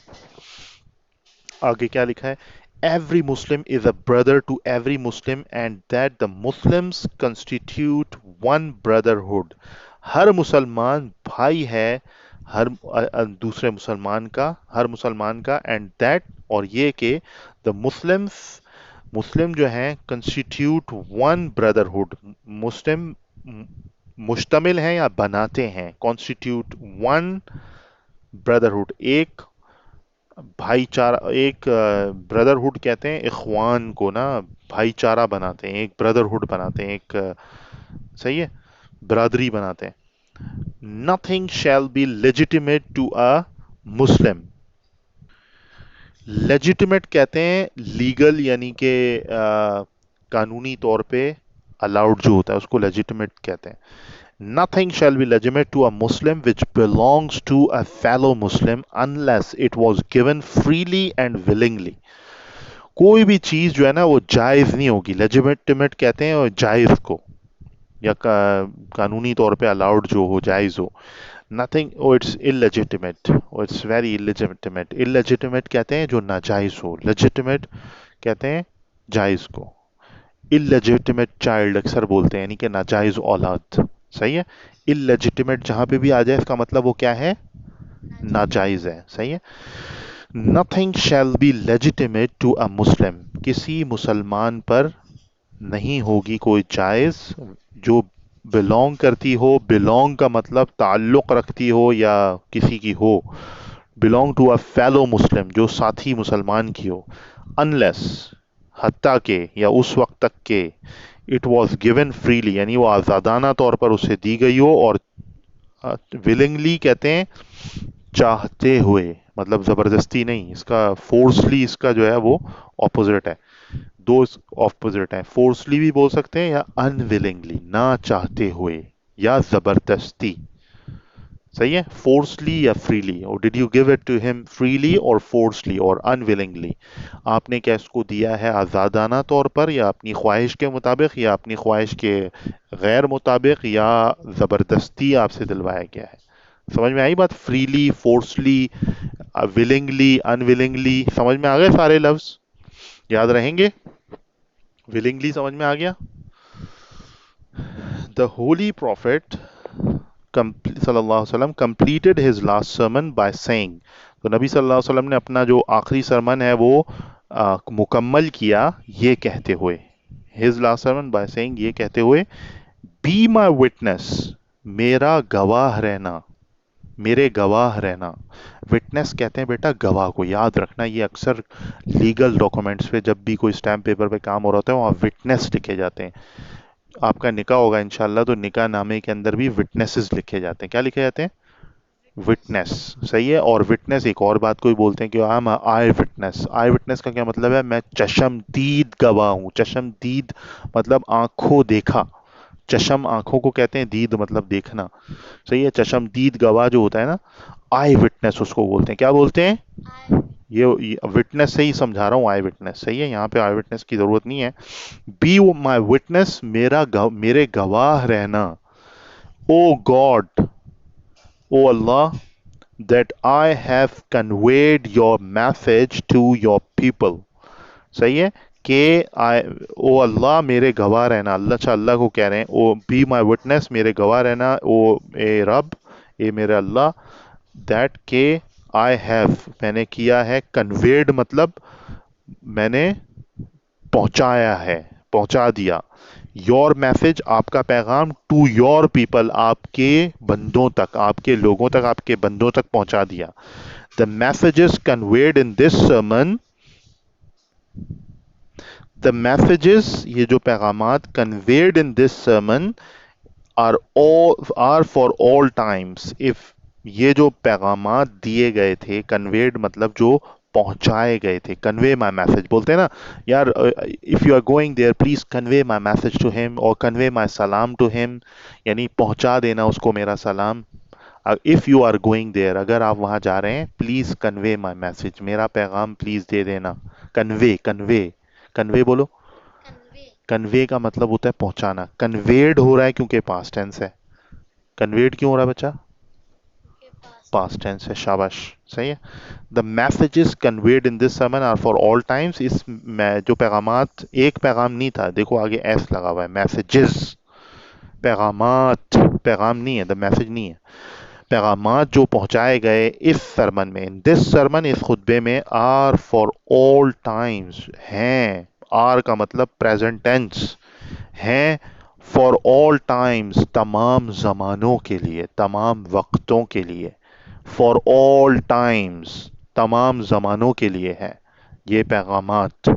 आगे क्या लिखा है? Every Muslim is a brother to every Muslim and that the Muslims constitute one brotherhood. हर मुसलमान भाई है हर दूसरे मुसलमान का, हर मुसलमान का, एंड दैट, और ये कि द मुस्लिम्स, मुस्लिम जो हैं, कंस्टिट्यूट वन ब्रदरहुड, मुस्लिम मुश्तमिल हैं या बनाते हैं, कॉन्स्टिट्यूट वन ब्रदरहुड, एक भाईचारा, एक ब्रदरहुड कहते हैं इखवान को ना, भाईचारा बनाते हैं, एक ब्रदरहुड बनाते हैं, एक सही है, बरादरी बनाते हैं। Nothing shall be legitimate to a Muslim. Legitimate कहते हैं लीगल यानी कि कानूनी तौर पे अलाउड जो होता है उसको लेजिटिमेट कहते हैं. Nothing shall be legitimate to a Muslim which belongs to a fellow Muslim unless it was given freely and willingly. कोई भी चीज जो है ना वो जायज नहीं होगी. लेजिटिमेट कहते हैं और जायज को, या कानूनी तौर पे अलाउड जो हो, जायज हो. Nothing oh it's illegitimate, oh it's very illegitimate. Illegitimate कहते हैं जो नाजायज हो, लेजिटिमेट कहते हैं जायज को. इलेजिटिमेट चाइल्ड अक्सर बोलते हैं, यानी कि नाजायज औलाद. सही है. इलेजिटिमेट जहां पे भी आ जाए इसका मतलब वो क्या है, नाजायज है. सही है. Nothing shall be legitimate to a Muslim, किसी मुसलमान पर नहीं होगी कोई जायज जो बिलोंग करती हो. बिलोंग का मतलब ताल्लुक रखती हो या किसी की हो. बिलोंग टू अ फेलो मुस्लिम, जो साथी मुसलमान की हो. अनलेस, हत्ता के या उस वक्त तक के, इट वॉज गिवन फ्रीली, यानी वो आज़ादाना तौर पर उसे दी गई हो. और विलिंगली कहते हैं चाहते हुए, मतलब ज़बरदस्ती नहीं. इसका फोर्सली, इसका जो है वो ऑपोजिट है. दो ऑपोजिट है. फोर्सली भी बोल सकते हैं या अनविलिंगली, ना चाहते हुए या जबरदस्ती. सही है. फोर्सली या फ्रीली. और did you give it to him freely और फोर्सली और अनविलिंगली. आपने क्या इसको दिया है आज़ादाना तौर पर, या अपनी ख्वाहिश के मुताबिक, या अपनी ख्वाहिश के गैर मुताबिक, या ज़बरदस्ती आपसे दिलवाया गया है. समझ में आई बात. Freely, forcibly, willingly, unwillingly. समझ में आ गए सारे लफ्ज, याद रहेंगे. विलिंगली समझ में आ गया. द होली प्रॉफिट सल्लल्लाहु अलैहि वसल्लम completed his last sermon by saying, तो नबी सल्लल्लाहु अलैहि वसल्लम ने अपना जो आखिरी सरमन है वो मुकम्मल किया ये कहते हुए. his last sermon by saying, ये कहते हुए, be my witness, मेरा गवाह रहना, मेरे गवाह रहना. विटनेस कहते हैं बेटा गवाह को, याद रखना. ये अक्सर लीगल डॉक्यूमेंट्स पे जब भी कोई स्टैम्प पेपर पे काम हो रहा होता है वहाँ विटनेस लिखे जाते हैं. आपका निकाह होगा इंशाल्लाह, तो निकाह नामे के अंदर भी विटनेसेस लिखे जाते हैं. क्या लिखे जाते हैं, विटनेस. सही है. और विटनेस एक और बात को भी बोलते हैं कि I am I witness. I witness का क्या मतलब है, मैं चशमदीद गवाह हूँ. चशमदीद मतलब आंखों देखा. चशम आंखों को कहते हैं, दीद मतलब देखना. सही है. चशमदीद गवाह जो होता है ना, आई विटनेस उसको बोलते हैं. क्या बोलते हैं, ये विटनेस से ही समझा रहा हूँ, आई विटनेस. सही है. यहाँ पे आई विटनेस की जरूरत नहीं है. बी माई विटनेस, मेरे गवाह रहना. O God, O Allah, that I have conveyed your message to your people. सही है. कि आई, ओ अल्लाह मेरे गवाह रहना. अल्लाह अल्लाह को कह रहे हैं, ओ बी माई विटनेस, मेरे गवाह रहना, ओ ए रब, ए मेरे अल्लाह, दैट के आई हैव, मैंने किया है, कन्वेड मतलब मैंने पहुंचाया है, पहुंचा दिया. योर मैसेज, आपका पैगाम, टू योर पीपल, आपके बंदों तक, आपके लोगों तक, आपके बंदों तक पहुंचा दिया. The messages conveyed in this sermon, the messages, ये जो पैगामात, conveyed in this sermon are for all times. If, ये जो पैगामात दिए गए थे, कन्वेड मतलब जो पहुंचाए गए थे. कन्वे माई मैसेज बोलते हैं ना यार, if you are going there please convey my message to him, और कन्वे माई सलाम टू हिम, यानी पहुंचा देना उसको मेरा सलाम. If you are going there, अगर आप वहां जा रहे हैं, प्लीज कन्वे माई मैसेज, मेरा पैगाम प्लीज दे देना. कन्वे, कन्वे, कन्वे बोलो. कन्वे का मतलब होता है पहुंचाना. कन्वेड हो रहा है क्योंकि पास्ट टेंस है. कन्वेड क्यों हो रहा है बच्चा, पास्ट टेंस है. शाबाश. सही है. The messages conveyed in this sermon are for all times. इस जो पैगामात, एक पैगाम नहीं था, देखो आगे एस लगा हुआ है, मैसेजेस. पैगामात, पैगाम नहीं है, द मैसेज नहीं है. पैगामात जो पहुंचाए गए इस सरमन में, इन दिस सरमन, इस खुतबे में, आर फॉर ऑल टाइम्स, हैं. आर का मतलब प्रेजेंट टेंस, हैं फॉर ऑल टाइम्स, तमाम जमानों के लिए, तमाम वक्तों के लिए. फॉर ऑल टाइम्स, तमाम जमानों के लिए है ये पैगामात.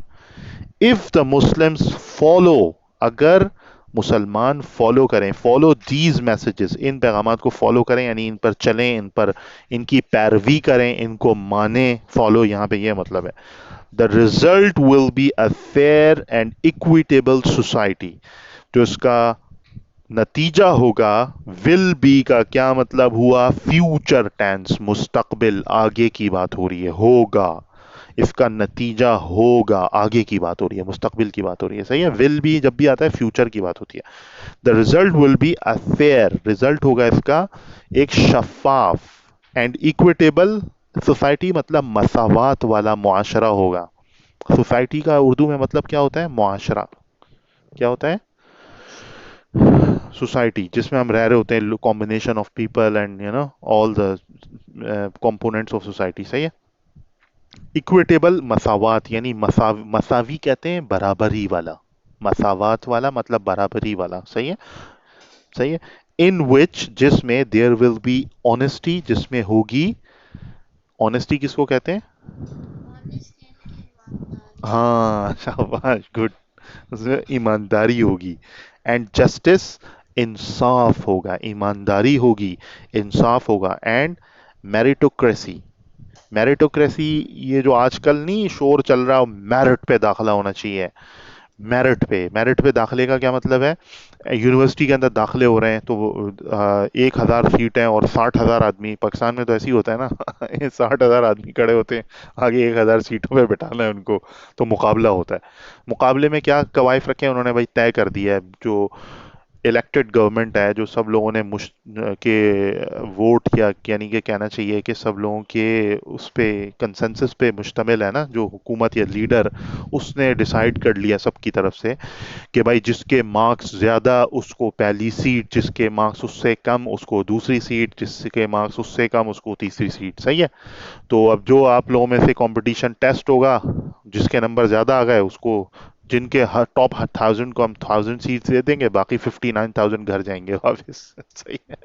इफ द मुस्लिम्स फॉलो, अगर मुसलमान फॉलो करें, फॉलो दीज मैसेजेस, इन पैगामात को फॉलो करें, यानी इन पर चलें, इन पर, इनकी पैरवी करें, इनको माने. फॉलो यहां पे ये मतलब है. The result will be a fair and equitable society. जो इसका नतीजा होगा, विल बी का क्या मतलब हुआ? फ्यूचर टेंस, मुस्तकबिल, आगे की बात हो रही है, होगा। इसका नतीजा होगा, आगे की बात हो रही है, मुस्तकबिल की बात हो रही है, सही है। विल बी जब भी आता है फ्यूचर की बात होती है। The result will be a fair, result होगा इसका एक शफाफ एंड इक्विटेबल सोसाइटी, मतलब मसावात वाला मुआशरा होगा। सोसाइटी का उर्दू में मतलब क्या होता है? मुआशरा। क्या होता है? सोसाइटी जिसमें हम रह रहे होते हैं, combination of people and all the components of society, सही है। इक्विटेबल मसावात यानी मसावी कहते हैं बराबरी वाला, मसावात वाला मतलब बराबरी वाला, सही है। सही है। इन विच जिसमें देयर विल बी ऑनेस्टी, जिसमें होगी ऑनेस्टी, किसको कहते हैं? हाँ शाबाश, गुड। उसमें ईमानदारी होगी। एंड जस्टिस, इंसाफ होगा, ईमानदारी होगी, इंसाफ होगा। एंड मेरिटोक्रेसी, मेरिटोक्रेसी, ये जो आजकल नहीं शोर चल रहा, मेरिट पे दाखिला होना चाहिए। मेरिट पे दाखिले का क्या मतलब है? यूनिवर्सिटी के अंदर दाखिले हो रहे हैं तो 1,000 सीट हैं और 60,000 आदमी, पाकिस्तान में तो ऐसे ही होता है ना 60,000 आदमी खड़े होते हैं, आगे 1,000 सीटों पे बिठाना है उनको, तो मुकाबला होता है। मुकाबले में क्या कवायद रखे हैं उन्होंने भाई? तय कर दिया है, जो इलेक्टेड गवर्नमेंट है, जो सब लोगों ने के वोट, या यानी कि कहना चाहिए कि सब लोगों के उस पे कंसेंसस पे मुश्तमिल है ना, जो हुकूमत या लीडर, उसने डिसाइड कर लिया सबकी तरफ से कि भाई जिसके मार्क्स ज्यादा उसको पहली सीट, जिसके मार्क्स उससे कम उसको दूसरी सीट, जिसके मार्क्स उससे कम उसको तीसरी सीट, सही है। तो अब जो आप लोगों में से कंपटीशन टेस्ट होगा, जिसके नंबर ज्यादा आ गए उसको, जिनके टॉप 1,000 को हम 1,000 सीट्स दे देंगे, बाकी 59,000 घर जाएंगे वापस सही है।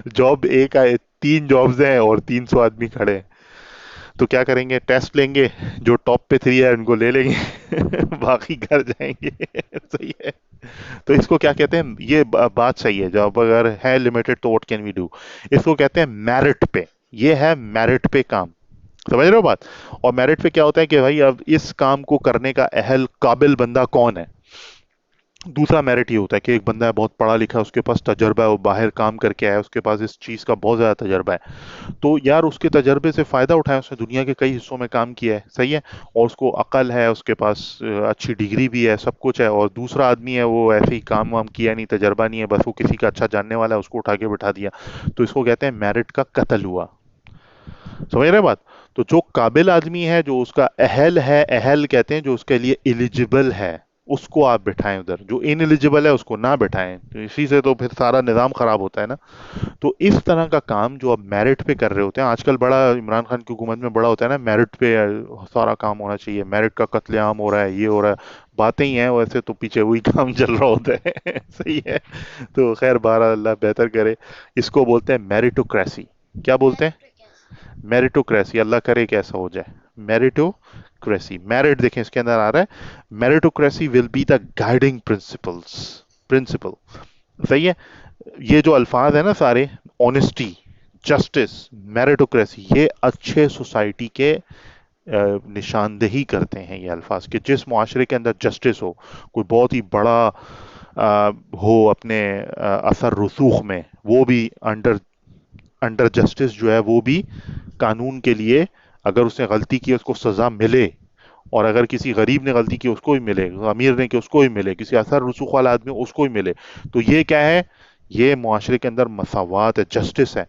जॉब एक आए, 3 जॉब्स हैं और 300 आदमी खड़े हैं, तो क्या करेंगे? टेस्ट लेंगे, जो टॉप पे 3 है उनको ले लेंगे बाकी घर जाएंगे सही है। तो इसको क्या कहते हैं? ये बात सही है, जब अगर है लिमिटेड तो व्हाट कैन वी डू, इसको कहते हैं मेरिट पे। ये है मेरिट पे काम, समझ रहे हो बात? और मेरिट पे क्या होता है कि भाई अब इस काम को करने का अहल काबिल बंदा कौन है। दूसरा मेरिट ये होता है कि एक बंदा है बहुत पढ़ा लिखा, उसके पास तजर्बा है, वो बाहर काम करके आया है, उसके पास इस चीज का बहुत ज्यादा तजर्बा है, तो यार उसके तजर्बे से फायदा उठाए, उसने दुनिया के कई हिस्सों में काम किया है, सही है। और उसको अकल है, उसके पास अच्छी डिग्री भी है, सब कुछ है। और दूसरा आदमी है, वो ऐसे ही काम वाम किया नहीं, तजर्बा नहीं है, बस वो किसी का अच्छा जानने वाला है, उसको उठा के बिठा दिया, तो इसको कहते हैं मेरिट का कत्ल हुआ। समझ रहे बात? तो जो काबिल आदमी है, जो उसका अहल है, अहल कहते हैं जो उसके लिए एलिजिबल है, उसको आप बिठाएं उधर, जो इन एलिजिबल है उसको ना बिठाएं, तो इसी से तो फिर सारा निज़ाम खराब होता है ना। तो इस तरह का काम जो अब मेरिट पे कर रहे होते हैं आजकल, बड़ा इमरान खान की हुकूमत में बड़ा होता है ना, मेरिट पे सारा काम होना चाहिए, मेरिट का कत्लेआम हो रहा है, ये हो रहा है, बातें ही हैं, वैसे तो पीछे वही काम चल रहा होता है सही है। तो खैर बहरहाल अल्लाह बेहतर करे। इसको बोलते हैं मेरिटोक्रेसी। क्या बोलते हैं? मेरिटोक्रेसी, अल्लाह करे कि ऐसा हो जाए। मेरिटोक्रेसी, मेरिट देखें इसके अंदर आ रहा है, meritocracy will be the guiding principles, principle, सही है। ये जो अल्फाज है ना सारे, ऑनेस्टी, जस्टिस, मेरिटोक्रेसी, ये अच्छे सोसाइटी के निशानदेही करते हैं ये अल्फाज, कि जिस मुआशरे के अंदर जस्टिस हो, कोई बहुत ही बड़ा हो अपने असर रसूख में, वो भी अंडर अंडर जस्टिस जो है वो भी कानून के लिए, अगर उसने गलती की उसको सजा मिले, और अगर किसी गरीब ने गलती की उसको भी मिले, अमीर ने की उसको भी मिले, किसी असर रसूख वाला आदमी उसको भी मिले। तो ये क्या है? ये मुआशरे के अंदर मसावात है, जस्टिस है,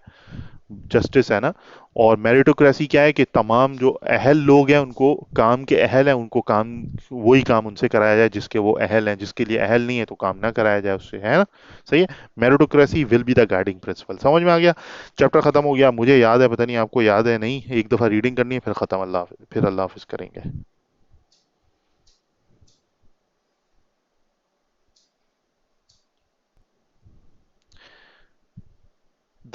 जस्टिस है ना। और मेरिटोक्रेसी क्या है कि तमाम जो अहल लोग हैं, उनको काम के अहल हैं, उनको काम, वही काम उनसे कराया जाए जिसके वो अहल हैं, जिसके लिए अहल नहीं है तो काम ना कराया जाए उससे, है ना। सही है। Meritocracy will be the guiding principal, समझ में आ गया? चैप्टर खत्म हो गया, मुझे याद है, पता नहीं आपको याद है नहीं, एक दफा रीडिंग करनी है फिर खत्म, फिर अल्लाह हाफिज करेंगे।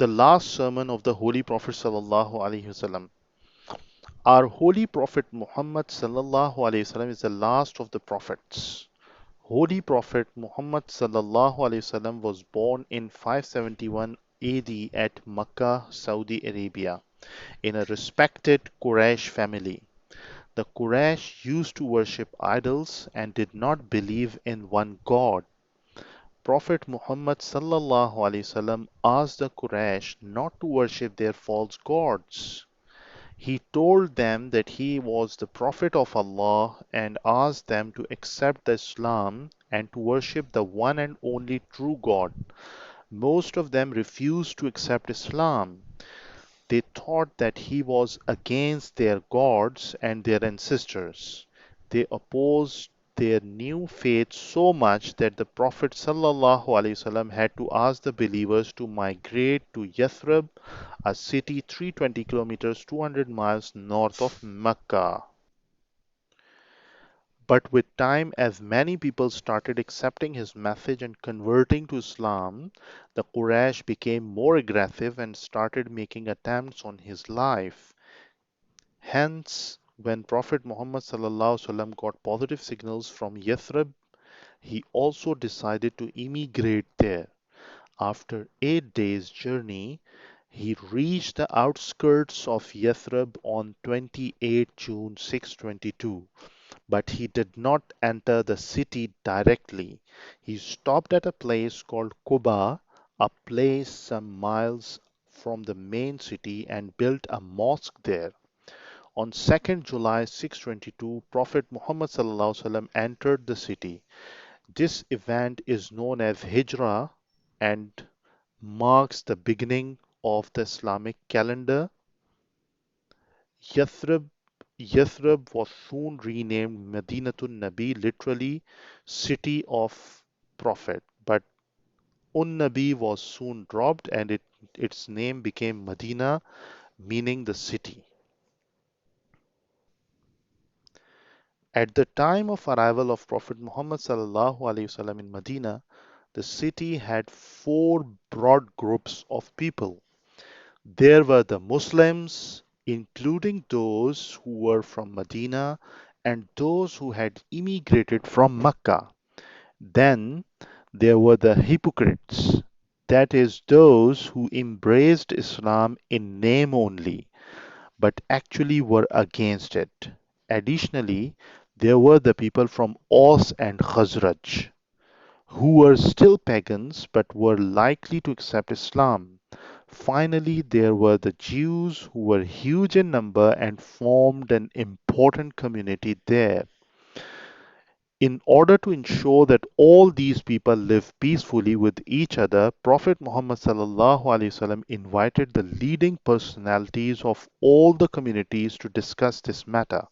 The last sermon of the Holy Prophet sallallahu alaihi wasallam. Our Holy Prophet Muhammad sallallahu alaihi wasallam is the last of the prophets. Holy Prophet Muhammad sallallahu alaihi wasallam was born in 571 AD at Makkah, Saudi Arabia, in a respected Quraysh family. The Quraysh used to worship idols and did not believe in one God. Prophet Muhammad sallallahu alaihi wasallam asked the Quraysh not to worship their false gods. He told them that he was the Prophet of Allah and asked them to accept the Islam and to worship the one and only true God. Most of them refused to accept Islam. They thought that he was against their gods and their ancestors. They opposed their new faith so much that the Prophet ﷺ had to ask the believers to migrate to Yathrib, a city 320 kilometers 200 miles north of Mecca. But with time, as many people started accepting his message and converting to Islam, the Quraysh became more aggressive and started making attempts on his life. Hence, when Prophet Muhammad ﷺ got positive signals from Yathrib, he also decided to immigrate there. After 8 days' journey, he reached the outskirts of Yathrib on 28 June 622, but he did not enter the city directly. He stopped at a place called Quba, a place some miles from the main city, and built a mosque there. On 2nd July 622, Prophet Muhammad entered the city. This event is known as Hijrah and marks the beginning of the Islamic calendar. Yathrib, Yathrib was soon renamed Madinatun Nabi, literally city of Prophet. But Nabi was soon dropped and its name became Medina, meaning the city. At the time of arrival of Prophet Muhammad in Medina, the city had four broad groups of people. There were the Muslims, including those who were from Medina and those who had immigrated from Mecca. Then there were the hypocrites, that is, those who embraced Islam in name only, but actually were against it. Additionally, there were the people from Aus and Khazraj, who were still pagans but were likely to accept Islam. Finally, there were the Jews who were huge in number and formed an important community there. In order to ensure that all these people live peacefully with each other, Prophet Muhammad invited the leading personalities of all the communities to discuss this matter.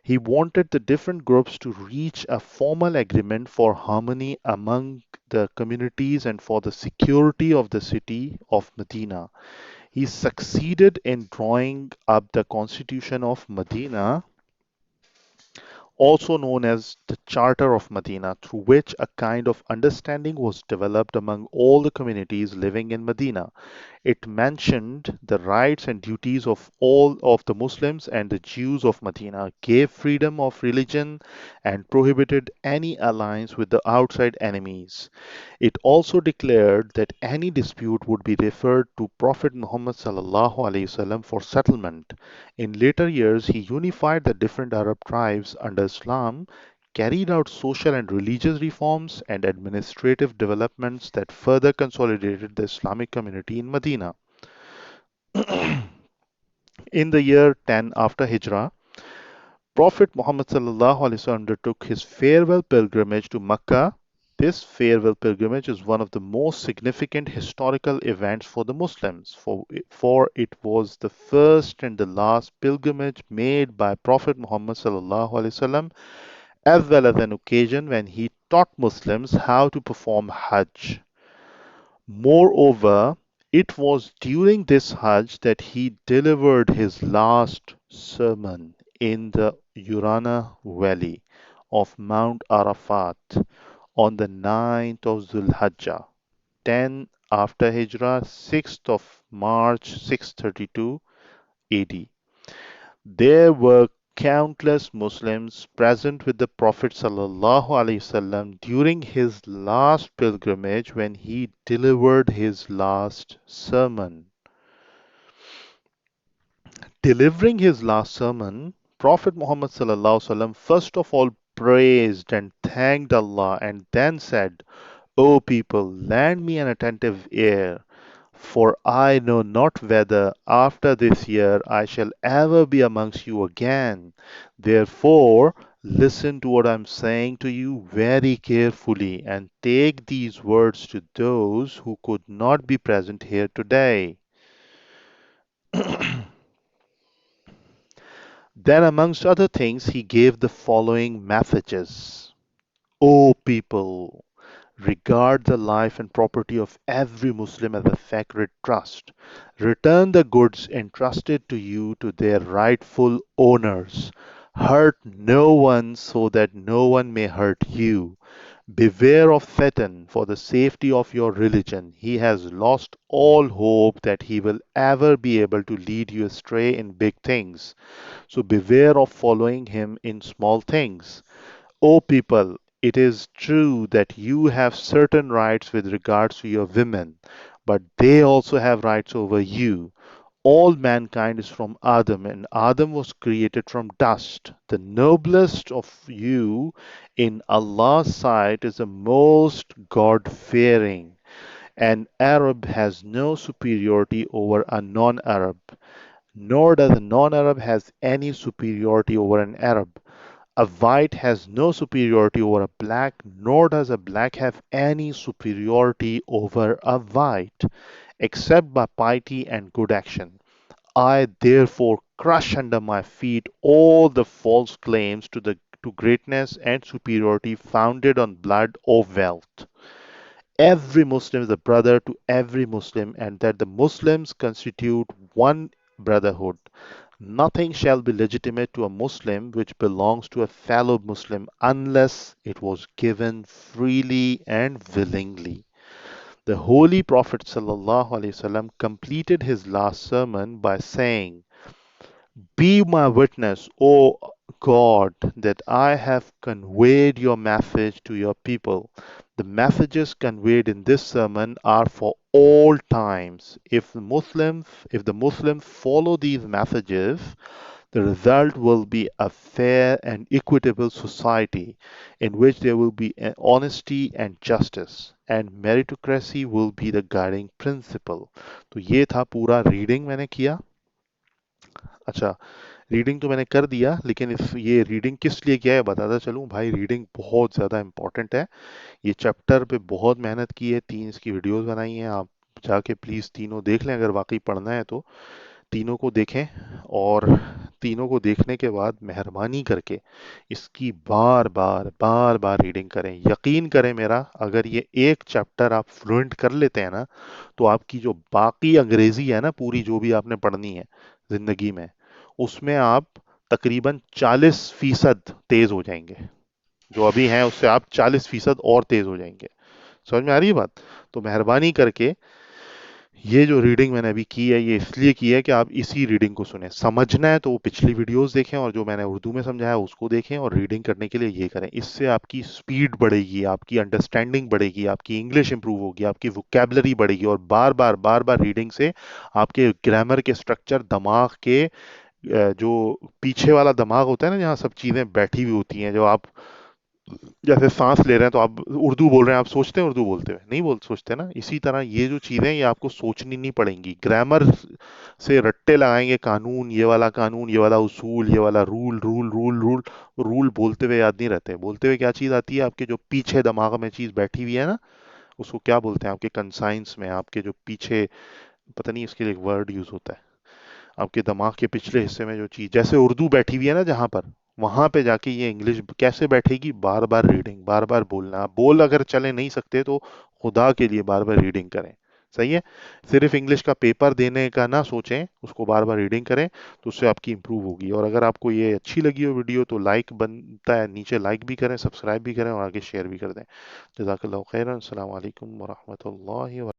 He wanted the different groups to reach a formal agreement for harmony among the communities and for the security of the city of Medina. He succeeded in drawing up the Constitution of Medina, also known as the Charter of Medina, through which a kind of understanding was developed among all the communities living in Medina. It mentioned the rights and duties of all of the Muslims and the Jews of Medina, gave freedom of religion, and prohibited any alliance with the outside enemies. It also declared that any dispute would be referred to Prophet Muhammad for settlement. In later years, he unified the different Arab tribes under Islam, carried out social and religious reforms and administrative developments that further consolidated the Islamic community in Medina. In the year 10 after Hijrah, Prophet Muhammad undertook his farewell pilgrimage to Mecca. This farewell pilgrimage is one of the most significant historical events for the Muslims, for it was the first and the last pilgrimage made by Prophet Muhammad as well as an occasion when he taught Muslims how to perform Hajj. Moreover, it was during this Hajj that he delivered his last sermon in the Urana valley of Mount Arafat on the 9th of Zulhijjah, 10 after Hijrah, 6th of March 632 AD. There were countless Muslims present with the Prophet ﷺ during his last pilgrimage when he delivered his last sermon. Delivering his last sermon, Prophet Muhammad sallallahu alaihi wasallam first of all praised and thanked Allah and then said, O people, lend me an attentive ear, for I know not whether after this year I shall ever be amongst you again. Therefore, listen to what I'm saying to you very carefully and take these words to those who could not be present here today. Then, amongst other things, he gave the following messages. O people, regard the life and property of every Muslim as a sacred trust. Return the goods entrusted to you to their rightful owners. Hurt no one so that no one may hurt you. Beware of Satan for the safety of your religion. He has lost all hope that he will ever be able to lead you astray in big things. So beware of following him in small things. O people, it is true that you have certain rights with regards to your women, but they also have rights over you. All mankind is from Adam, and Adam was created from dust. The noblest of you in Allah's sight is the most God fearing. An Arab has no superiority over a non Arab, nor does a non Arab has any superiority over an Arab. A white has no superiority over a black, nor does a black have any superiority over a white, except by piety and good action. I therefore crush under my feet all the false claims to greatness and superiority founded on blood or wealth. Every Muslim is a brother to every Muslim, and that the Muslims constitute one brotherhood. Nothing shall be legitimate to a Muslim which belongs to a fellow Muslim unless it was given freely and willingly. The Holy Prophet ﷺ completed his last sermon by saying, be my witness, O God, that I have conveyed your message to your people. The messages conveyed in this sermon are for all times. If the Muslims follow these messages, the result will be a fair and equitable society in which there will be honesty and justice, and meritocracy will be the guiding principle. तो ये था पूरा reading मैंने किया. अच्छा, reading तो मैंने कर दिया, लेकिन इस ये रीडिंग किस लिए किया है बताता चलूं भाई. रीडिंग बहुत ज़्यादा इंपॉर्टेंट है. ये चैप्टर पे बहुत मेहनत की है, 3 इसकी वीडियोस बनाई हैं. आप जाके प्लीज़ तीनों देख लें, अगर वाकई पढ़ना है तो तीनों को देखें. और तीनों को देखने के बाद मेहरबानी करके इसकी बार बार बार बार रीडिंग करें. यकीन करें मेरा, अगर ये एक चैप्टर आप फ्लुएंट कर लेते हैं ना, तो आपकी जो बाकी अंग्रेजी है ना पूरी, जो भी आपने पढ़नी है जिंदगी में, उसमें आप तकरीबन 40% तेज हो जाएंगे. जो अभी हैं उससे आप 40% और तेज हो जाएंगे. समझ में आ रही है बात? तो मेहरबानी करके ये जो रीडिंग मैंने अभी की है, ये इसलिए की है कि आप इसी रीडिंग को सुने. समझना है तो वो पिछली वीडियोस देखें, और जो मैंने उर्दू में समझाया उसको देखें, और रीडिंग करने के लिए ये करें. इससे आपकी स्पीड बढ़ेगी, आपकी अंडरस्टैंडिंग बढ़ेगी, आपकी इंग्लिश इंप्रूव होगी, आपकी वोकेबलरी बढ़ेगी. और बार बार रीडिंग से आपके ग्रामर के स्ट्रक्चर, दिमाग के जो पीछे वाला दिमाग होता है ना, जहाँ सब चीज़ें बैठी हुई होती हैं, जो आप जैसे सांस ले रहे हैं तो आप उर्दू बोल रहे हैं, आप सोचते हैं उर्दू बोलते हुए, नहीं बोल सोचते ना. इसी तरह ये जो चीज़ें ये आपको सोचनी नहीं पड़ेंगी. ग्रामर से रट्टे लगाएंगे, कानून, ये वाला उसूल, ये वाला rule rule rule rule. Rule बोलते हुए याद नहीं रहते. बोलते हुए क्या चीज़ आती है? आपके जो पीछे दिमाग में चीज़ बैठी हुई है ना, उसको क्या बोलते हैं आपके कंसाइंस में, आपके जो पीछे, पता नहीं इसके लिए एक वर्ड यूज होता है, आपके दिमाग के पिछले हिस्से में जो चीज, जैसे उर्दू बैठी हुई है ना जहां पर, वहां पे जाके ये इंग्लिश कैसे बैठेगी? बार बार रीडिंग, बार बार बोलना. बोल अगर चले नहीं सकते तो खुदा के लिए बार बार रीडिंग करें. सही है? सिर्फ इंग्लिश का पेपर देने का ना सोचें, उसको बार बार रीडिंग करें, तो उससे आपकी इंप्रूव होगी. और अगर आपको ये अच्छी लगी हो वीडियो तो लाइक बनता है, नीचे लाइक भी करें, सब्सक्राइब भी करें, और आगे शेयर भी कर दें. जज़ाकल्लाहु खैरन. अस्सलाम वालेकुम व रहमतुल्लाहि व